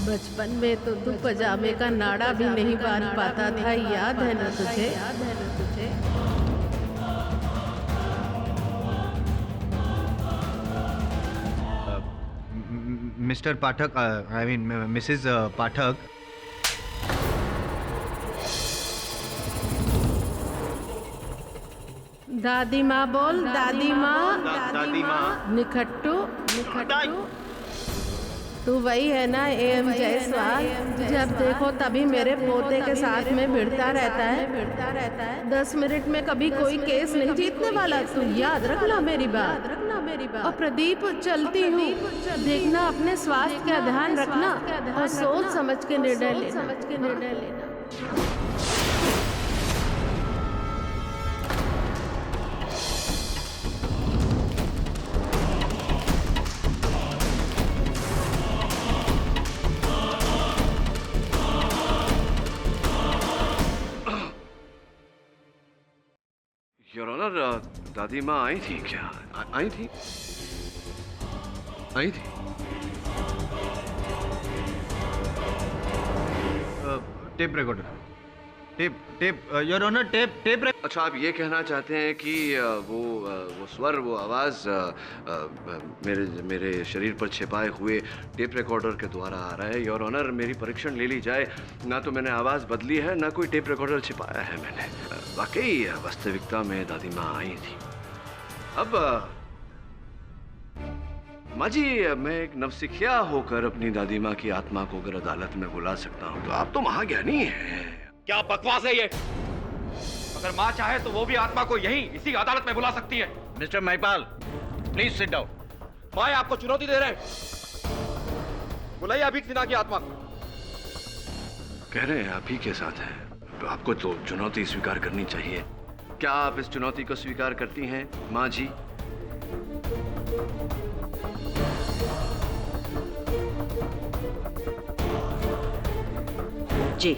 बचपन में तो तू पजामे का नाड़ा भी नहीं बांध पाता था, याद है ना तुझे? Mr Pathak, I mean Mrs Pathak, दादी माँ बोल, दादी माँ। दादी माँ। निखट्टू तू वही है ना एम जायसवाल? जब देखो तभी मेरे पोते के साथ में भिड़ता रहता है। 10 मिनट में कभी कोई केस नहीं जीतने वाला। तू याद रखना मेरी बात। और प्रदीप चलती हूँ, देखना अपने स्वास्थ्य का ध्यान रखना और सोच समझ के निर्णय लेना। योर ऑनर, दादी माँ आई थी क्या? आई थी। Tape recorder, tape your honour, tape. अच्छा, आप ये कहना चाहते हैं कि वो स्वर, वो आवाज़ मेरे शरीर पर छिपाए हुए टेप रिकॉर्डर के द्वारा आ रहा है। योर ऑनर, मेरी परीक्षण ले ली जाए, ना तो मैंने आवाज़ बदली है, ना कोई टेप रिकॉर्डर छिपाया है मैंने। वाकई वास्तविकता में दादी माँ आई थी। अब माँ जी, मैं एक नवसिखिया होकर अपनी दादी माँ की आत्मा को अगर अदालत में बुला सकता हूँ तो आप तो महाज्ञानी हैं। क्या बकवास है ये? अगर माँ चाहे तो वो भी आत्मा को यहीं इसी अदालत में बुला सकती है। Mister Mahipal, please sit down. माँ आपको चुनौती दे रहे हैं। बुलाइए अभीक सिन्हा की आत्मा को। कह रहे हैं आप ही के साथ है, तो आपको तो चुनौती स्वीकार करनी चाहिए। क्या आप इस चुनौती को स्वीकार करती हैं माँ जी? जी।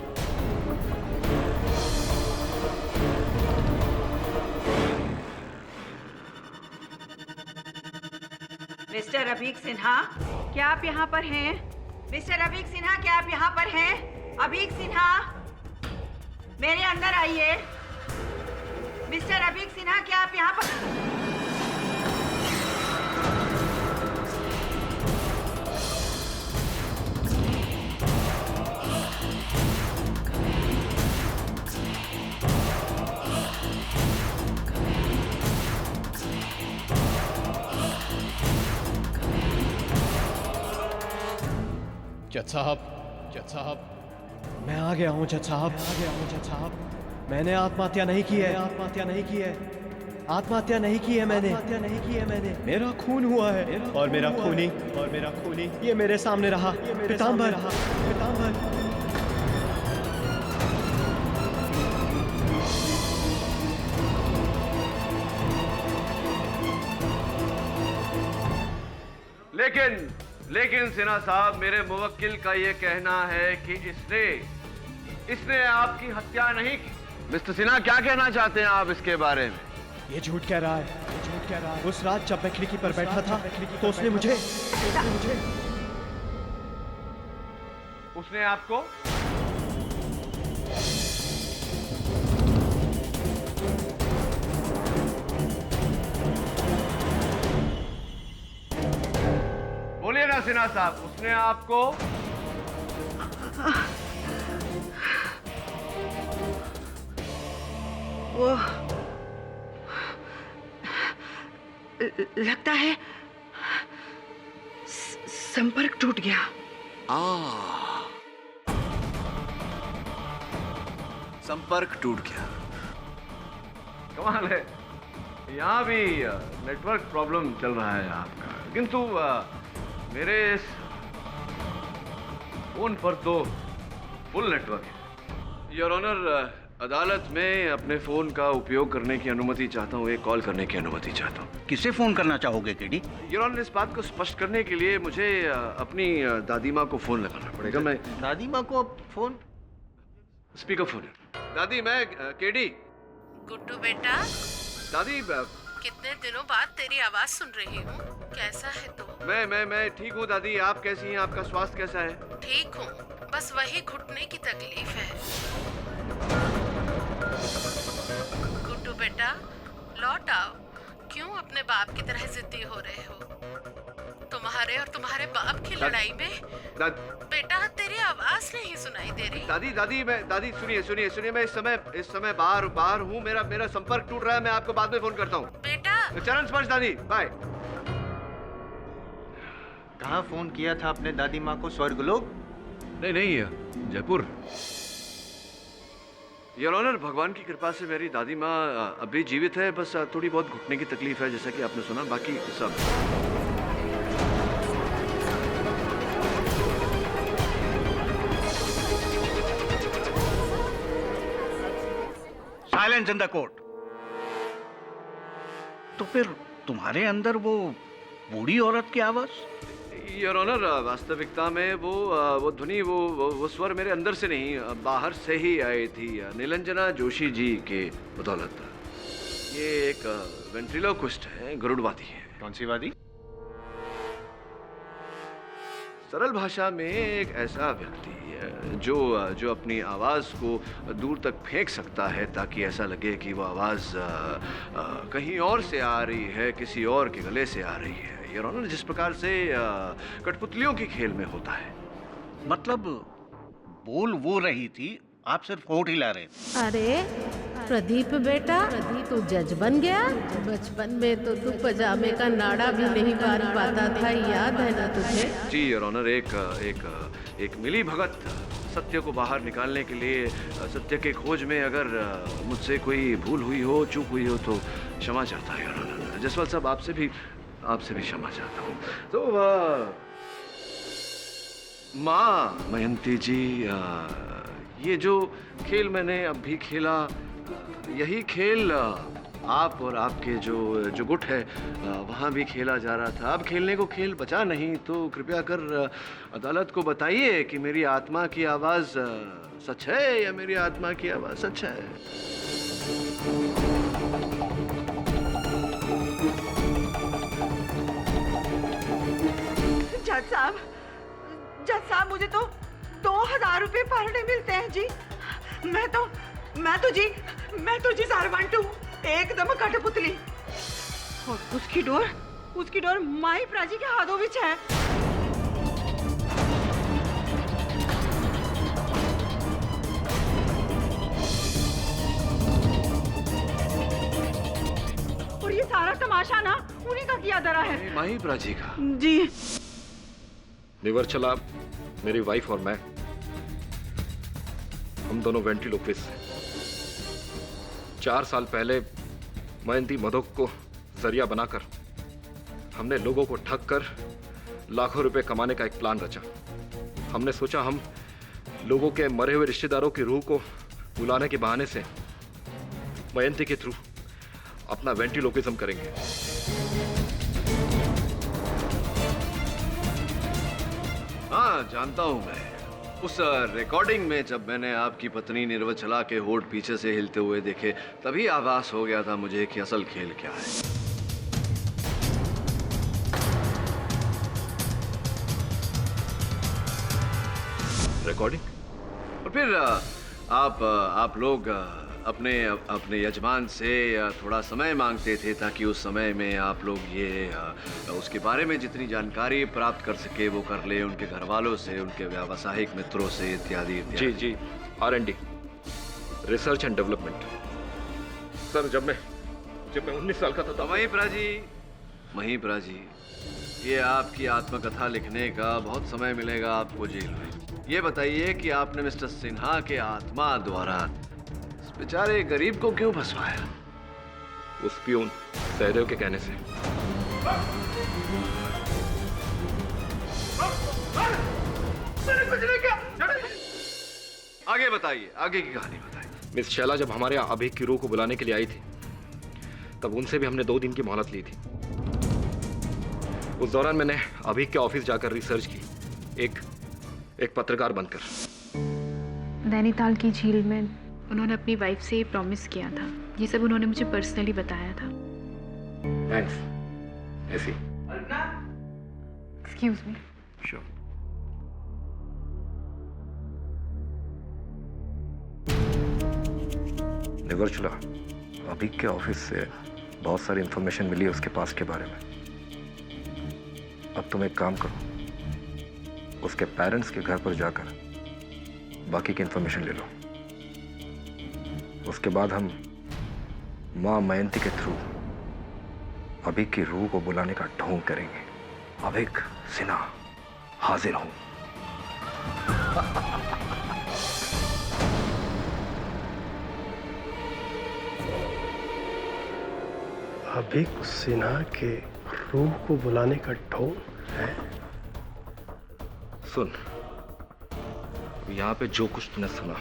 मिस्टर अभीक सिन्हा, क्या आप यहाँ पर हैं? मिस्टर अभीक सिन्हा, क्या आप यहाँ पर हैं? अभीक सिन्हा, मेरे अंदर आइए। मिस्टर अभीक सिन्हा, क्या आप यहाँ पर? जज साहब, मैं आ गया हूँ जज साहब। मैंने आत्महत्या नहीं की है। आत्महत्या नहीं की है मैंने। मेरा खून हुआ है और मेरा खूनी ये मेरे सामने रहा। पीतांबर। लेकिन सिन्हा साहब, मेरे मुवक्किल का ये कहना है कि इसने आपकी हत्या नहीं की। मिस्टर सिन्हा, क्या कहना चाहते हैं आप इसके बारे में? ये झूठ कह रहा है। उस रात जब मैं खिड़की पर बैठा था तो उसने आपको बोलिए ना सिन्हा साहब, उसने आपको? वो लगता है संपर्क टूट गया। संपर्क टूट गया। कमाल है, यहाँ भी नेटवर्क प्रॉब्लम चल रहा है आपका, किंतु मेरे इस फोन पर तो फुल नेटवर्क है। योर ऑनर, अदालत में अपने फोन का उपयोग करने की अनुमति चाहता हूँ, एक कॉल करने की अनुमति चाहता हूँ। किसे फोन करना चाहोगे केडी? योर ऑनर, इस बात को स्पष्ट करने के लिए मुझे अपनी दादी माँ को फोन लगाना पड़ेगा। मैं दादी माँ को फोन? स्पीकर फोन है। दादी, मैं केडी। गुड्डू बेटा, दादी कितने दिनों बाद तेरी आवाज सुन रही हूँ। कैसा है तू? मैं ठीक हूँ दादी। आप कैसी हैं? आपका स्वास्थ्य कैसा है? ठीक हूँ, बस वही घुटने की तकलीफ है। गुड्डू बेटा लौट आओ। क्यों अपने बाप की तरह जिद्दी हो रहे हो? तुम्हारे और तुम्हारे बाप की लड़ाई में बेटा तेरी आवाज नहीं सुनाई दे रही। दादी सुनिए मैं इस समय बाहर हूँ। मेरा संपर्क टूट रहा है। मैं आपको बाद में फोन करता हूँ। बेटा चरण स्पर्श दादी, बाय। कहाँ फोन किया था अपने दादी माँ को? स्वर्गलोक? नहीं, जयपुर। योर ऑनर, भगवान की कृपा से मेरी दादी माँ अभी जीवित है। बस थोड़ी बहुत घुटने की तकलीफ है, जैसा कि आपने सुना। बाकी सब साइलेंस इन द कोर्ट। तो फिर तुम्हारे अंदर वो बूढ़ी औरत की आवाज? योर ऑनर, वास्तविकता में वो ध्वनि वो स्वर मेरे अंदर से नहीं, बाहर से ही आई थी, नीलंजना जोशी जी के बदौलत। ये एक वेंट्रिलोक्विस्ट है, गरुड़वादी है। कौन सी वादी? सरल भाषा में एक ऐसा व्यक्ति जो अपनी आवाज को दूर तक फेंक सकता है ताकि ऐसा लगे कि वो आवाज कहीं और से आ रही है, किसी और के गले से आ रही है। योर ऑनर, जिस प्रकार से कठपुतलियों की खेल में होता है। मतलब बोल वो रही थी, आप सिर्फ होठ हिला रहे थे। अरे प्रदीप बेटा, तू जज बन गया? बचपन में तो तू पजामे का नाड़ा भी नहीं बांध पाता था, याद है ना तुझे? जी योर ऑनर, एक मिली भगत सत्य को बाहर निकालने के लिए, सत्य के खोज में अगर मुझसे कोई भूल हुई हो, चूक हुई हो तो क्षमा चाहता है योर ऑनर। जसवाल साहब, आपसे भी क्षमा चाहता हूँ। तो माँ मयंती जी, ये जो खेल मैंने अभी खेला, यही खेल आप और आपके जो गुट है वहाँ भी खेला जा रहा था। अब खेलने को खेल बचा नहीं, तो कृपया कर अदालत को बताइए कि मेरी आत्मा की आवाज़ सच है या मेरी आत्मा की आवाज़ सच है। जज साहब मुझे तो 2000 रुपए पर डे मिलते हैं जी। मैं तो जी सारवंट हूँ, एकदम कठपुतली। और उसकी डोर माई प्राजी के हाथों विच है। और ये सारा तमाशा ना उन्हीं का किया धरा है। माही प्राची का? जी। निवर्चला, मेरी वाइफ और मैं, हम दोनों वेंट्रिलोक्विस्ट हैं। 4 साल पहले मयंती मधोक को जरिया बनाकर हमने लोगों को ठग कर लाखों रुपए कमाने का एक प्लान रचा। हमने सोचा हम लोगों के मरे हुए रिश्तेदारों की रूह को बुलाने के बहाने से मयंती के थ्रू अपना वेंट्रिलोक्विज्म करेंगे। हाँ, जानता हूं मैं। उस रिकॉर्डिंग में जब मैंने आपकी पत्नी निर्वचला के होठ पीछे से हिलते हुए देखे, तभी आभास हो गया था मुझे कि असल खेल क्या है। रिकॉर्डिंग? और फिर आप लोग अपने यजमान से थोड़ा समय मांगते थे ताकि उस समय में आप लोग ये उसके बारे में जितनी जानकारी प्राप्त कर सके वो कर ले, उनके घर वालों से, उनके व्यावसायिक मित्रों से, इत्यादि इत्यादि। जी, R&D, research and development. Sir, जब मैं 19 साल का था। महिप्रा जी, ये आपकी आत्मकथा लिखने का बहुत समय मिलेगा आपको जेल में। ये बताइए कि आपने मिस्टर सिन्हा के आत्मा द्वारा बेचारे गरीब को क्यों फंसवाया? उस पियून सहदेव के कहने से। आगे बताइए, आगे की कहानी बताइए। मिस शैला जब हमारे यहाँ अभीक की रूह को बुलाने के लिए आई थी, तब उनसे भी हमने 2 दिन की मोहलत ली थी। उस दौरान मैंने अभीक के ऑफिस जाकर रिसर्च की, एक पत्रकार बनकर। नैनीताल की झील में उन्होंने अपनी वाइफ से प्रॉमिस किया था। ये सब उन्होंने मुझे पर्सनली बताया था। थैंक्स ऐसी। Excuse me. श्योर। निवर्चुला, अभी के ऑफिस से बहुत सारी इंफॉर्मेशन मिली है उसके पास के बारे में। अब तुम एक काम करो, उसके पेरेंट्स के घर पर जाकर बाकी की इंफॉर्मेशन ले लो। उसके बाद हम माँ मयंती के थ्रू अभिक की रूह को बुलाने का ढोंग करेंगे। अभिक सिन्हा हाजिर हूं। अभिक सिन्हा के रूह को बुलाने का ढोंग है। सुन, यहाँ पे जो कुछ तूने सुना,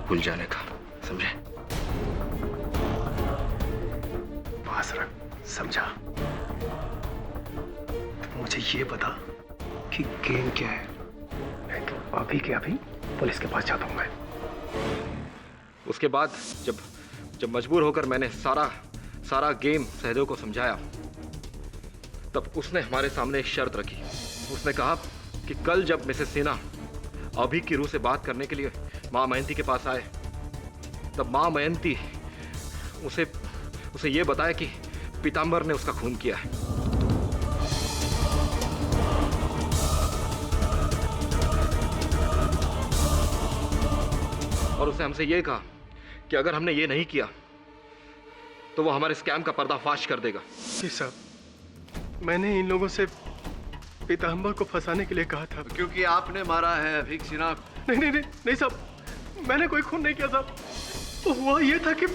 भूल जाने का, समझे? पास रख, समझा? मुझे ये बता कि गेम क्या है। अभी के अभी पुलिस के पास जाता हूं मैं। उसके बाद जब मजबूर होकर मैंने सारा गेम सहदेव को समझाया, तब उसने हमारे सामने एक शर्त रखी। उसने कहा कि कल जब मिसेस सिन्हा अभी की रूह से बात करने के लिए माँ मयंती के पास आए, तब माँ मयंती उसे ये बताया कि पीताम्बर ने उसका खून किया है। और उसने हमसे ये कहा कि अगर हमने ये नहीं किया तो वो हमारे स्कैम का पर्दाफाश कर देगा। जी साहब, मैंने इन लोगों से पीताम्बर को फंसाने के लिए कहा था। क्योंकि आपने मारा है अभिक सिन्हा। नहीं साहब, मैंने कोई खून नहीं किया साहब। तो हुआ ये था कि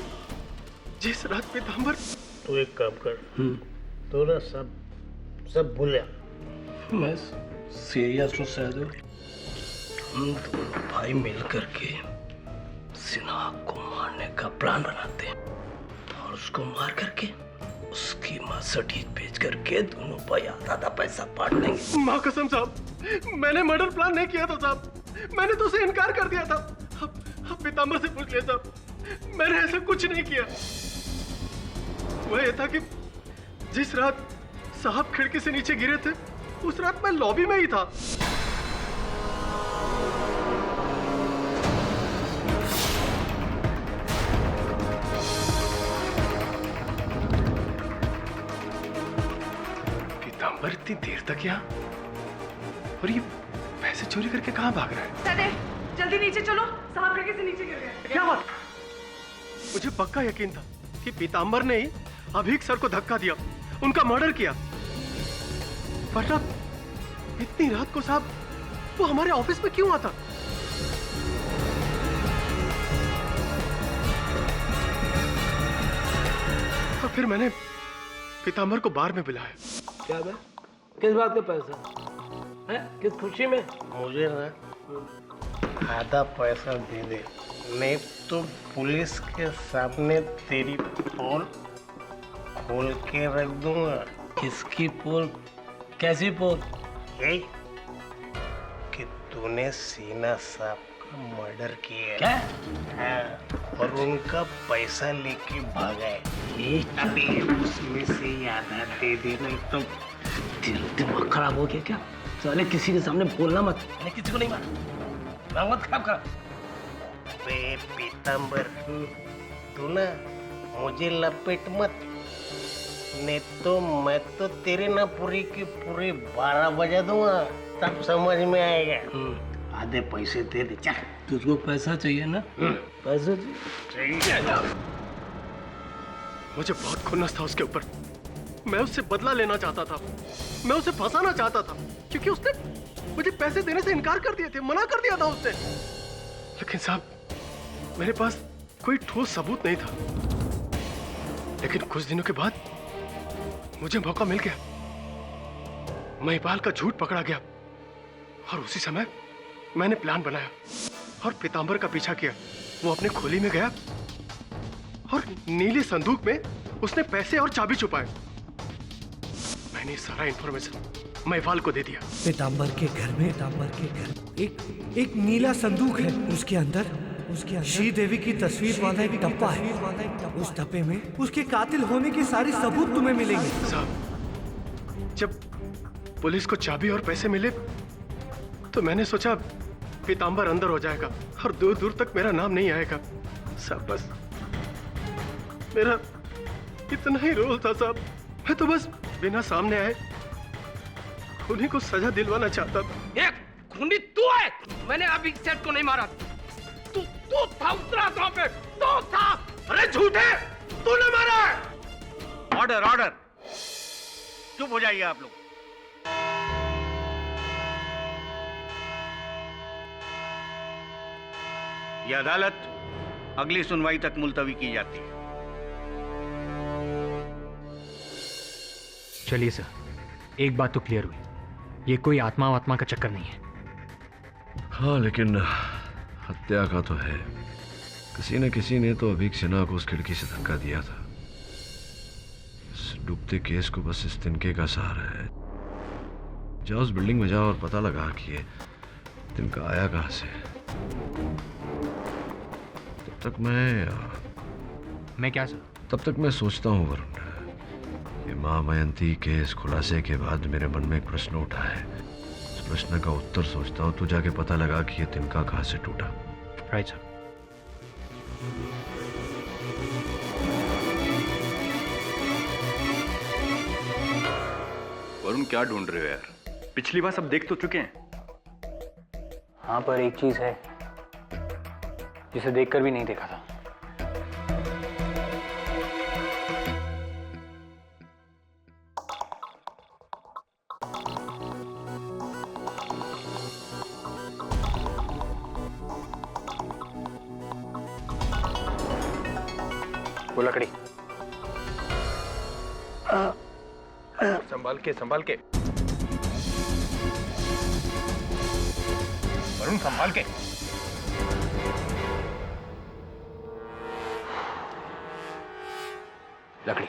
जिस रात पीताम्बर। तू एक काम कर, तो ना सब भूल जा। मैं सीरियस हूँ सहदेव। हम दोनों भाई मिल करके सिन्हा को मारने का प्लान बनाते हैं और उसको मार करके उसकी माँ सटीक बेच करके दोनों भाई आधा पैसा बांट देंगे। माँ कसम साहब, मैंने मर्डर प्लान नहीं किया था साहब। मैंने तो उसे इनकार कर दिया था। अब पीताम्बर से पूछ लिया साहब, मैंने ऐसा कुछ नहीं किया। वह ये था कि जिस रात साहब खिड़की से नीचे गिरे थे, उस रात मैं लॉबी में ही था। पीताम्बर इतनी देर तक यहाँ, और ये पैसे चोरी करके कहाँ भाग रहा है? सदैव, जल्दी नीचे चलो, साहब खिड़की से नीचे गिर गए। क्या बात? मुझे पक्का यकीन था कि पीताम्बर ने ही अभिक सर को धक्का दिया, उनका मर्डर किया। वरना इतनी रात को साहब वो हमारे ऑफिस में क्यों आता? और फिर मैंने पीताम्बर को बार में बुलाया। क्या बे? किस बात का पैसा है? किस खुशी में? मुझे ना आधा पैसा दे दे, नहीं तो पुलिस के सामने तेरी पोल खोल के रख दूंगा। किसकी पोल? कैसी पोल? यही कि तूने सीना साहब का मर्डर किया। क्या? हाँ, और उनका पैसा लेके भागा है। अभी उसमें से आधा दे दे, नहीं तो दिमाग खराब हो गया क्या? साले किसी के सामने बोलना मत। मैंने किसी को नहीं मारा। मत खराब कर। बे पीताम्बर, तू ना मुझे लपेट मत, नहीं तो मैं तो तेरे ना पूरी की पूरी 12 बजा दूंगा, तब समझ में आएगा। आधे पैसे दे दे। चल, तुझको पैसा चाहिए ना? पैसा चाहिए। मुझे बहुत खुन्नस था उसके ऊपर। मैं उससे बदला लेना चाहता था, मैं उसे फंसाना चाहता था, क्योंकि उसने मुझे पैसे देने से इनकार कर दिए थे, मना कर दिया था उसने। लेकिन साहब मेरे पास कोई ठोस सबूत नहीं था। लेकिन कुछ दिनों के बाद मुझे मौका मिल गया। महिपाल का झूठ पकड़ा गया और उसी समय मैंने प्लान बनाया और पीताम्बर का पीछा किया। वो अपने खोली में गया और नीले संदूक में उसने पैसे और चाबी छुपाए। मैंने सारा इंफॉर्मेशन महिवाल को दे दिया। पीताम्बर के घर में एक नीला संदूक है। उसके अंदर श्री देवी की तस्वीर वाला एक डब्बा है। उस डब्बे में उसके कातिल होने के सारे सबूत तुम्हें मिलेंगे। साहब, जब पुलिस को चाबी और पैसे मिले तो मैंने सोचा पीताम्बर अंदर हो जाएगा और दूर दूर तक मेरा नाम नहीं आएगा। साहब, बस मेरा इतना ही रोल था साहब। मैं तो बस बिना सामने आए उन्हीं को सजा दिलवाना चाहता था। एक खूनी तू है, मैंने अभी सेठ को नहीं मारा। तू था उस रात पे, तू था। अरे झूठे, तूने मारा है। ऑर्डर, चुप हो जाइए आप लोग। ये अदालत अगली सुनवाई तक मुलतवी की जाती है। चलिए सर, एक बात तो क्लियर हुई, ये कोई आत्मा का चक्कर नहीं है। हाँ, लेकिन हत्या का तो है। किसी ने तो अभीक सिन्हा को उस खिड़की से धक्का दिया था। इस डूबते केस को बस इस तिनके का सहारा है। जाओ उस बिल्डिंग में जाओ और पता लगा कि ये तिनका आया कहाँ से। तब तक मैं सोचता हूँ वरुण, ये माँ मयंती के इस खुलासे के बाद मेरे मन में एक प्रश्न उठा है। उस प्रश्न का उत्तर सोचता हूँ, तू जाके पता लगा कि ये तिनका कहाँ से टूटा। Right sir. वरुण, क्या ढूंढ रहे हो यार? पिछली बार सब देख तो चुके हैं। हाँ, पर एक चीज है जिसे देखकर भी नहीं देखा था। वो लकड़ी संभाल के वरुण, संभाल के। लकड़ी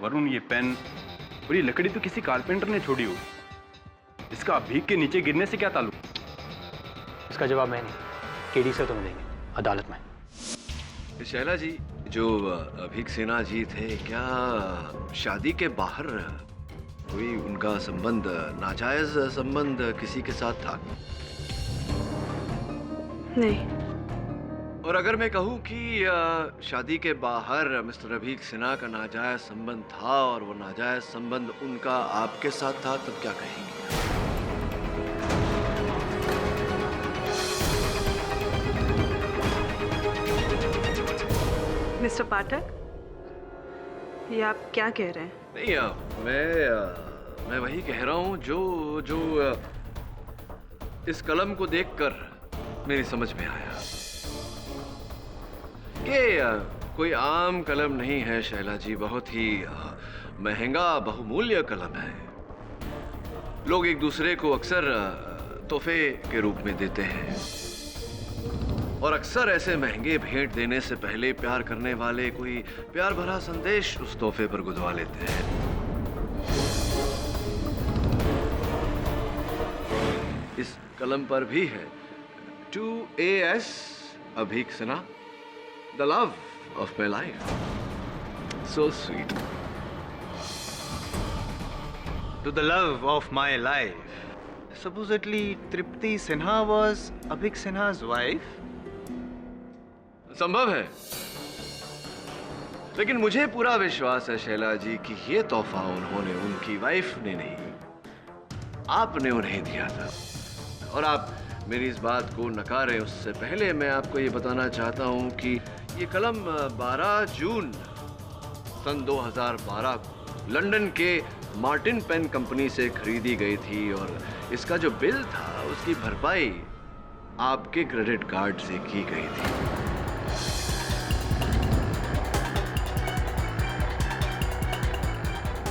वरुण, ये पेन और ये लकड़ी तो किसी कारपेंटर ने छोड़ी हो। इसका अभीक के नीचे गिरने से क्या ताल्लुक? इसका जवाब मैं नहीं, केडी से तुम्हें देंगे अदालत में। शैला जी, जो अभीक सिन्हा जी थे, क्या शादी के बाहर कोई उनका संबंध, नाजायज संबंध किसी के साथ था? नहीं। और अगर मैं कहूं कि शादी के बाहर मिस्टर अभीक सिन्हा का नाजायज संबंध था और वो नाजायज संबंध उनका आपके साथ था, तब क्या कहेंगे? मिस्टर पाठक, ये आप क्या कह रहे हैं? नहीं, मैं वही कह रहा हूं जो इस कलम को देखकर मेरी समझ में आया कि कोई आम कलम नहीं है शैला जी, बहुत ही महंगा बहुमूल्य कलम है। लोग एक दूसरे को अक्सर तोहफे के रूप में देते हैं और अक्सर ऐसे महंगे भेंट देने से पहले प्यार करने वाले कोई प्यार भरा संदेश उस तोहफे पर गुदवा लेते हैं। इस कलम पर भी है, to AS Abhik Sinha, the love of my life. So sweet. To the love of my life. Supposedly, Tripti Sinha was Abhik Sinha's wife? संभव है, लेकिन मुझे पूरा विश्वास है शैला जी कि ये तोहफा उन्होंने उनकी वाइफ ने नहीं, आपने उन्हें दिया था। और आप मेरी इस बात को नकारें उससे पहले मैं आपको ये बताना चाहता हूं कि ये कलम 12 जून सन 2012 को लंदन के मार्टिन पेन कंपनी से खरीदी गई थी और इसका जो बिल था उसकी भरपाई आपके क्रेडिट कार्ड से की गई थी।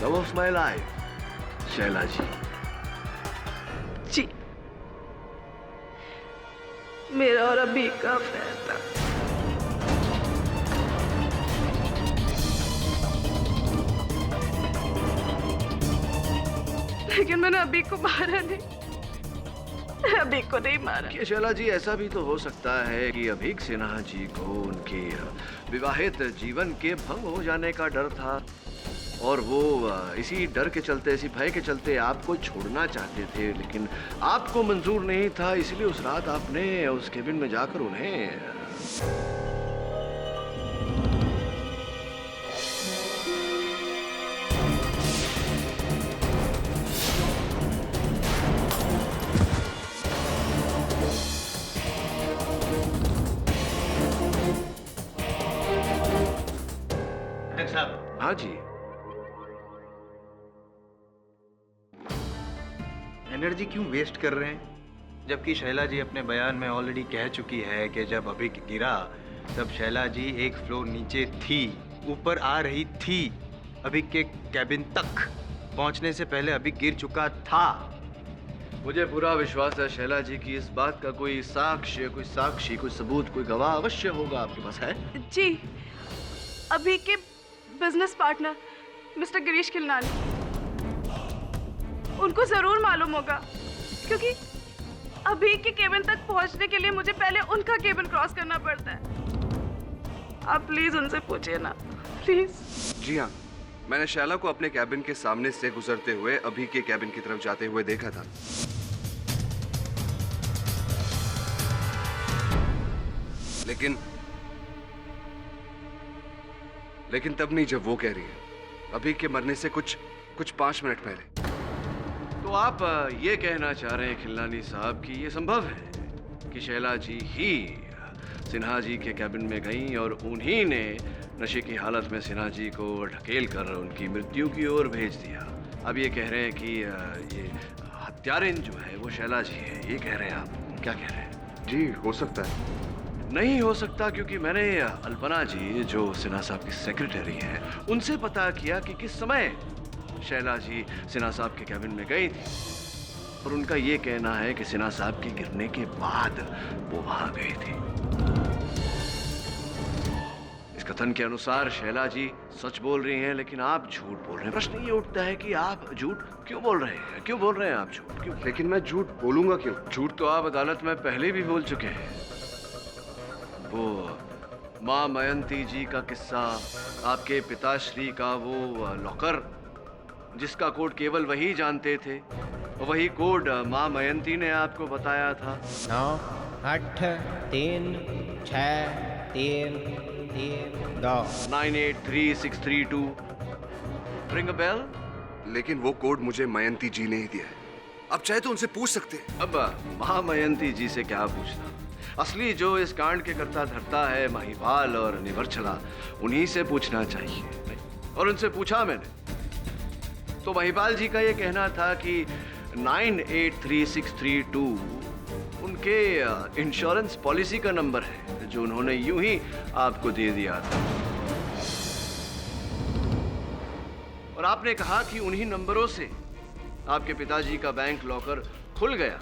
Love of my life Shaila ji. जी, मेरा और अभी का फैसला। लेकिन मैंने अभी को मारा नहीं, अभी को नहीं मारा। कि शैला जी, ऐसा भी तो हो सकता है कि अभीक सिन्हा जी को उनके विवाहित जीवन के भंग हो जाने का डर था और वो इसी डर के चलते, इसी भय के चलते आपको छोड़ना चाहते थे, लेकिन आपको मंजूर नहीं था, इसलिए उस रात आपने उस केबिन में जाकर उन्हें साहब। हाँ जी। एनर्जी क्यों वेस्ट कर रहे हैं? जबकि शैला जी अपने बयान में ऑलरेडी कह चुकी है कि जब अभी गिरा तब शैला जी एक फ्लोर नीचे थी, ऊपर आ रही थी, अभी के कैबिन तक पहुंचने से पहले अभी गिर चुका था। मुझे पूरा विश्वास है शैला जी की इस बात का कोई साक्ष्य, कोई सबूत, कोई गवाह अवश्य होगा आपके पास, है? जी, अभी के business partner Mr Girish Khilnani, उनको जरूर मालूम होगा, क्योंकि अभी के केबिन तक पहुंचने के लिए मुझे पहले उनका केबिन क्रॉस करना पड़ता है। आप प्लीज उनसे पूछिए ना, प्लीज। जी हाँ, मैंने शैला को अपने कैबिन के सामने से गुजरते हुए अभी के कैबिन की तरफ जाते हुए देखा था। लेकिन तब नहीं जब वो कह रही है, अभी के मरने से कुछ 5 मिनट पहले। तो आप ये कहना चाह रहे हैं खिलनानी साहब कि ये संभव है कि शैला जी ही सिन्हा जी के कैबिन में गईं और उन्हीं ने नशे की हालत में सिन्हा जी को ढकेल कर उनकी मृत्यु की ओर भेज दिया। अब ये कह रहे हैं कि ये हत्यारिन जो है वो शैला जी है, ये कह रहे हैं आप? क्या कह रहे हैं? जी, हो सकता है। नहीं हो सकता, क्योंकि मैंने अल्पना जी जो सिन्हा साहब की सेक्रेटरी हैं उनसे पता किया कि किस समय शैला जी सिन्हा साहब के कैबिन में गई थी, और उनका ये कहना है कि सिन्हा साहब के गिरने के बाद वो वहां गई थी। इस कथन के अनुसार शैला जी सच बोल रही हैं, लेकिन आप झूठ बोल रहे हैं। प्रश्न ये उठता है कि आप झूठ क्यों बोल रहे हैं? क्यों बोल रहे हैं आप झूठ? क्यों? लेकिन मैं झूठ बोलूंगा क्यों? झूठ तो आप अदालत में पहले भी बोल चुके हैं। वो माँ मयंती जी का किस्सा, आपके पिताश्री का वो लॉकर जिसका कोड केवल वही जानते थे, वही कोड माँ मयंती ने आपको बताया था। 9 8 3 6 3 3 2 983632 रिंग अ बेल? लेकिन वो कोड मुझे मयंती जी ने ही दिया है। अब चाहे तो उनसे पूछ सकते हैं। अब महामयंती जी से क्या पूछना? असली जो इस कांड के करता धरता है महिपाल और निवर्छला, उन्हीं से पूछना चाहिए। और उनसे पूछा मैंने, तो महिपाल जी का ये कहना था कि 983632 उनके इंश्योरेंस पॉलिसी का नंबर है, जो उन्होंने यूं ही आपको दे दिया था। और आपने कहा कि उन्हीं नंबरों से आपके पिताजी का बैंक लॉकर खुल गया,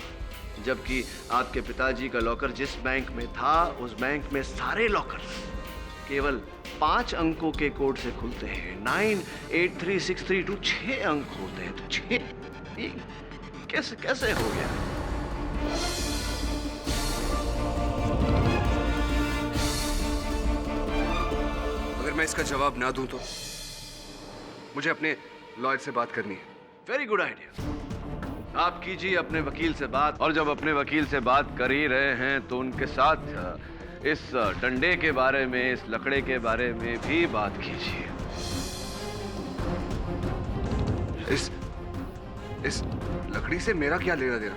जबकि आपके पिताजी का लॉकर जिस बैंक में था, उस बैंक में सारे लॉकर केवल 5 अंकों के कोड से खुलते हैं। 983632 6 अंक होते हैं, तो 6 कैसे हो गया? अगर मैं इसका जवाब ना दूं तो मुझे अपने लॉयर से बात करनी है। Very good idea. आप कीजिए अपने वकील से बात, और जब अपने वकील से बात कर ही रहे हैं तो उनके साथ इस डंडे के बारे में, इस लकड़े के बारे में भी बात कीजिए। इस लकड़ी से मेरा क्या लेना देना?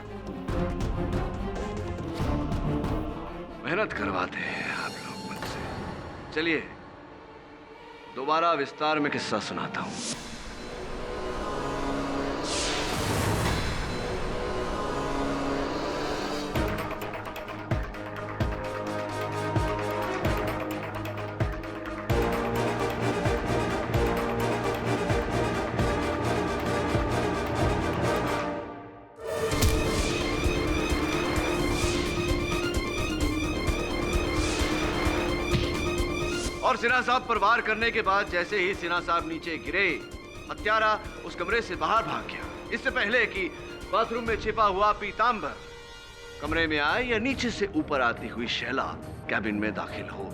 मेहनत करवाते हैं आप लोग मुझसे। चलिए दोबारा विस्तार में किस्सा सुनाता हूं। और सिन्हा साहब पर वार करने के बाद जैसे ही सिन्हा साहब नीचे गिरे, हत्यारा उस कमरे से बाहर भाग गया, इससे पहले कि बाथरूम में छिपा हुआ पीतांबर कमरे में आए या नीचे से ऊपर आती हुई शैला कैबिन में दाखिल हो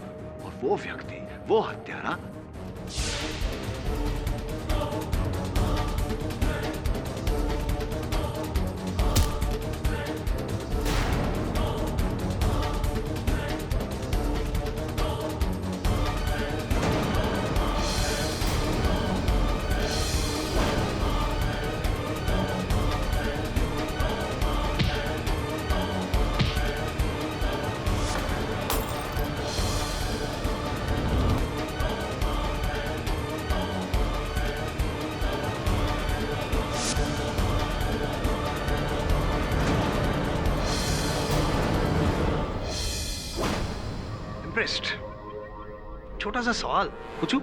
और वो व्यक्ति, वो हत्यारा छोटा सा सवाल पूछूं?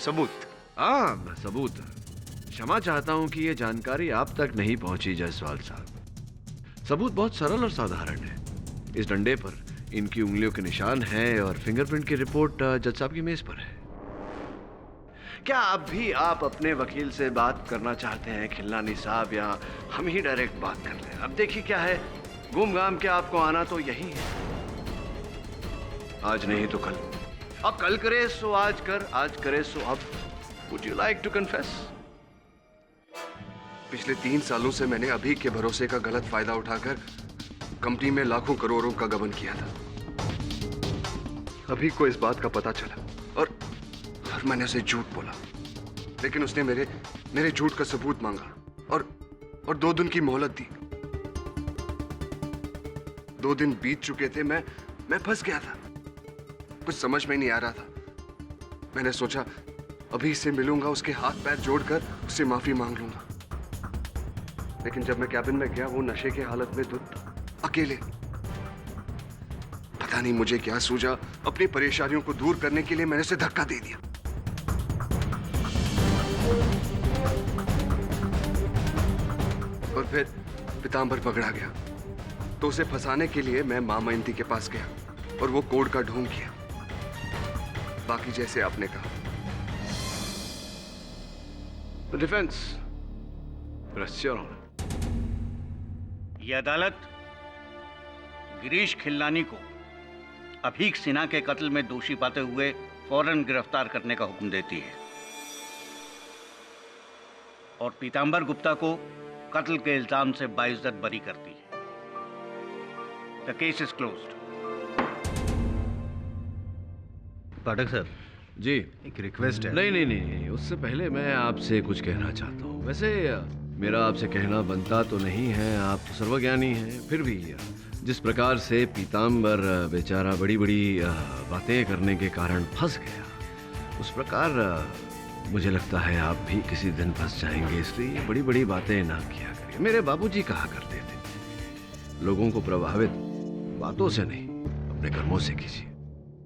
सबूत। हाँ, सबूत। क्षमा चाहता हूं कि यह जानकारी आप तक नहीं पहुंची जायसवाल साहब। सबूत बहुत सरल और साधारण है। इस डंडे पर इनकी उंगलियों के निशान हैं और फिंगरप्रिंट की रिपोर्ट जज साहब की मेज पर है। क्या अब भी आप अपने वकील से बात करना चाहते हैं खिलनानी साहब, या हम ही डायरेक्ट बात कर लें? अब देखिए क्या है, घूम घाम के आपको आना तो यही है। आज नहीं तो कल, अब कल करे सो आज कर, आज करे सो अब। Would you like to confess? पिछले 3 सालों से मैंने अभी के भरोसे का गलत फायदा उठाकर कंपनी में लाखों करोड़ों का गबन किया था। अभी को इस बात का पता चला और मैंने उसे झूठ बोला, लेकिन उसने मेरे झूठ का सबूत मांगा और 2 दिन की मोहलत दी। 2 दिन बीत चुके थे, मैं फंस गया था। कुछ समझ में नहीं आ रहा था। मैंने सोचा अभी से मिलूंगा, उसके हाथ पैर जोड़कर उससे माफी मांग लूंगा। लेकिन जब मैं कैबिन में गया, वो नशे के हालत में अकेले। पता नहीं मुझे क्या सूझा, अपनी परेशानियों को दूर करने के लिए मैंने उसे धक्का दे दिया। और फिर पीतांबर पकड़ा गया, तो उसे फंसाने के लिए मैं मां मयंती के पास गया और वो कोड का ढोंग किया, बाकी जैसे आपने कहा। Defence, press your honour. यह अदालत गिरीश खिलनानी को अभीक सिन्हा के कत्ल में दोषी पाते हुए फौरन गिरफ्तार करने का हुक्म देती है और पीतांबर गुप्ता को कत्ल के इल्जाम से बाइज्जत बरी करती है। The case is closed. Pathak sir ji, एक रिक्वेस्ट है। नहीं, उससे पहले मैं आपसे कुछ कहना चाहता हूँ। वैसे मेरा आपसे कहना बनता तो नहीं है, आप तो सर्वज्ञानी हैं, फिर भी जिस प्रकार से पीतांबर बेचारा बड़ी बातें करने के कारण फंस गया, उस प्रकार मुझे लगता है आप भी किसी दिन फंस जाएंगे। इसलिए बड़ी बातें ना किया करिए। मेरे बाबूजी कहा करते थे, लोगों को प्रभावित बातों से नहीं, अपने कर्मों से कीजिए।